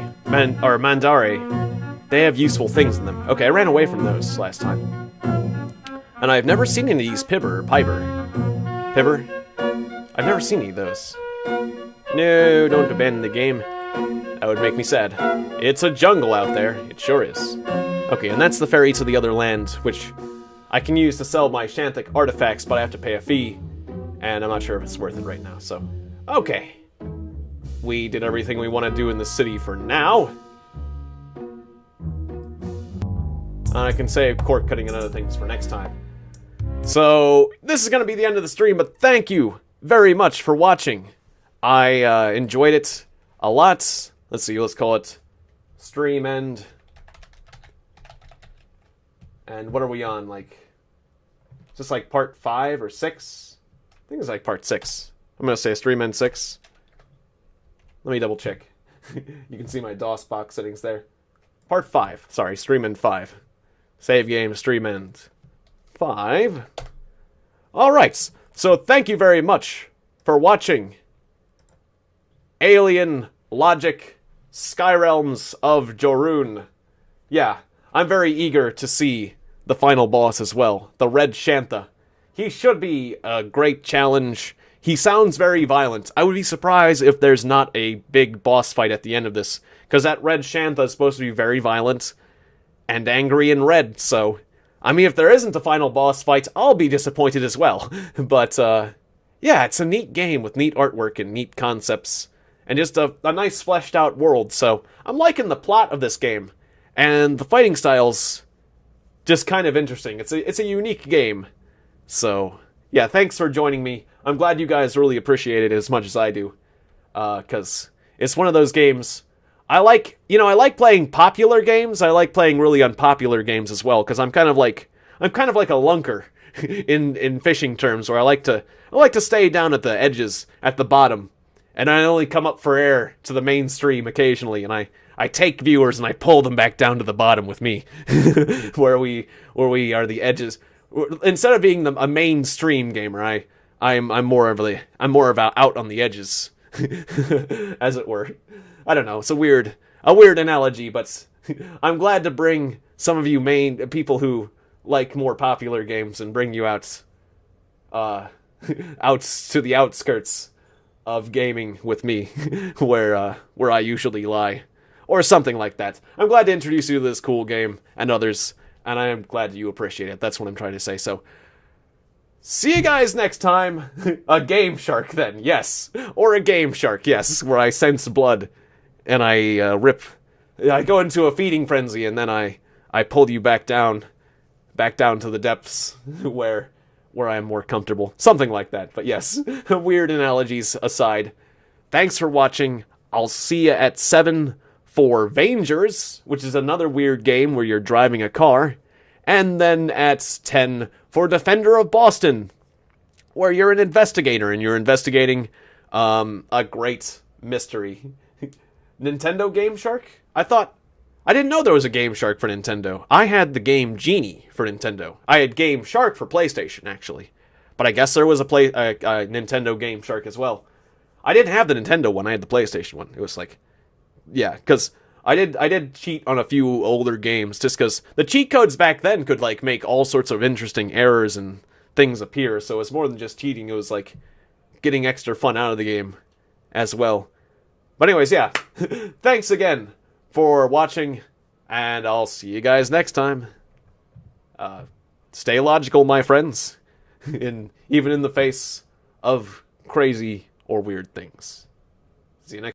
A: they have useful things in them. Okay, I ran away from those last time. And I've never seen any of these Piber? I've never seen any of those. No, don't abandon the game. That would make me sad. It's a jungle out there. It sure is. Okay, and that's the ferry to the other land, which I can use to sell my Shanthic artifacts, but I have to pay a fee. And I'm not sure if it's worth it right now, so... Okay. We did everything we want to do in the city for now. I can save cork cutting and other things for next time. So, this is going to be the end of the stream, but thank you very much for watching. I enjoyed it a lot. Let's see, let's call it stream end. And what are we on? Like, just like part 5 or 6? I think it's like part 6. I'm going to say stream end 6. Let me double check. You can see my DOS box settings there. Part 5. Sorry, stream end 5. Save game, stream end 5. Alright, so thank you very much for watching Alien Logic SkyRealms of Jorune. Yeah, I'm very eager to see the final boss as well, the Red Shantha. He should be a great challenge. He sounds very violent. I would be surprised if there's not a big boss fight at the end of this, because that Red Shantha is supposed to be very violent and angry and red, so I mean, if there isn't a final boss fight, I'll be disappointed as well. But, yeah, it's a neat game with neat artwork and neat concepts, and just a nice fleshed out world, so I'm liking the plot of this game. And the fighting style's just kind of interesting. It's a unique game. So, yeah, thanks for joining me. I'm glad you guys really appreciate it as much as I do. Because it's one of those games... I like playing popular games. I like playing really unpopular games as well, because I'm kind of like a lunker in fishing terms, where I like to stay down at the edges, at the bottom, and I only come up for air to the mainstream occasionally, and I take viewers and I pull them back down to the bottom with me, where we are the edges. Instead of being a mainstream gamer, I'm more about out on the edges, as it were. I don't know, it's a weird analogy, but I'm glad to bring some of you people who like more popular games and bring you out to the outskirts of gaming with me, where I usually lie, or something like that. I'm glad to introduce you to this cool game and others, and I am glad you appreciate it. That's what I'm trying to say. So, see you guys next time. A game shark, then, yes, or a game shark, yes, where I sense blood. And I go into a feeding frenzy, and then I pull you back down to the depths where I am more comfortable. Something like that, but yes, weird analogies aside. Thanks for watching. I'll see you at 7 for Vangers, which is another weird game where you're driving a car. And then at 10 for Defender of Boston, where you're an investigator, and you're investigating a great mystery. Nintendo Game Shark? I didn't know there was a Game Shark for Nintendo. I had the game Genie for Nintendo. I had Game Shark for PlayStation, actually. But I guess there was a Nintendo Game Shark as well. I didn't have the Nintendo one, I had the PlayStation one. It was like, yeah, because I did cheat on a few older games, just because the cheat codes back then could, like, make all sorts of interesting errors and things appear, so it's more than just cheating, it was, like, getting extra fun out of the game as well. But anyways, yeah, thanks again for watching, and I'll see you guys next time. Stay logical, my friends, even in the face of crazy or weird things.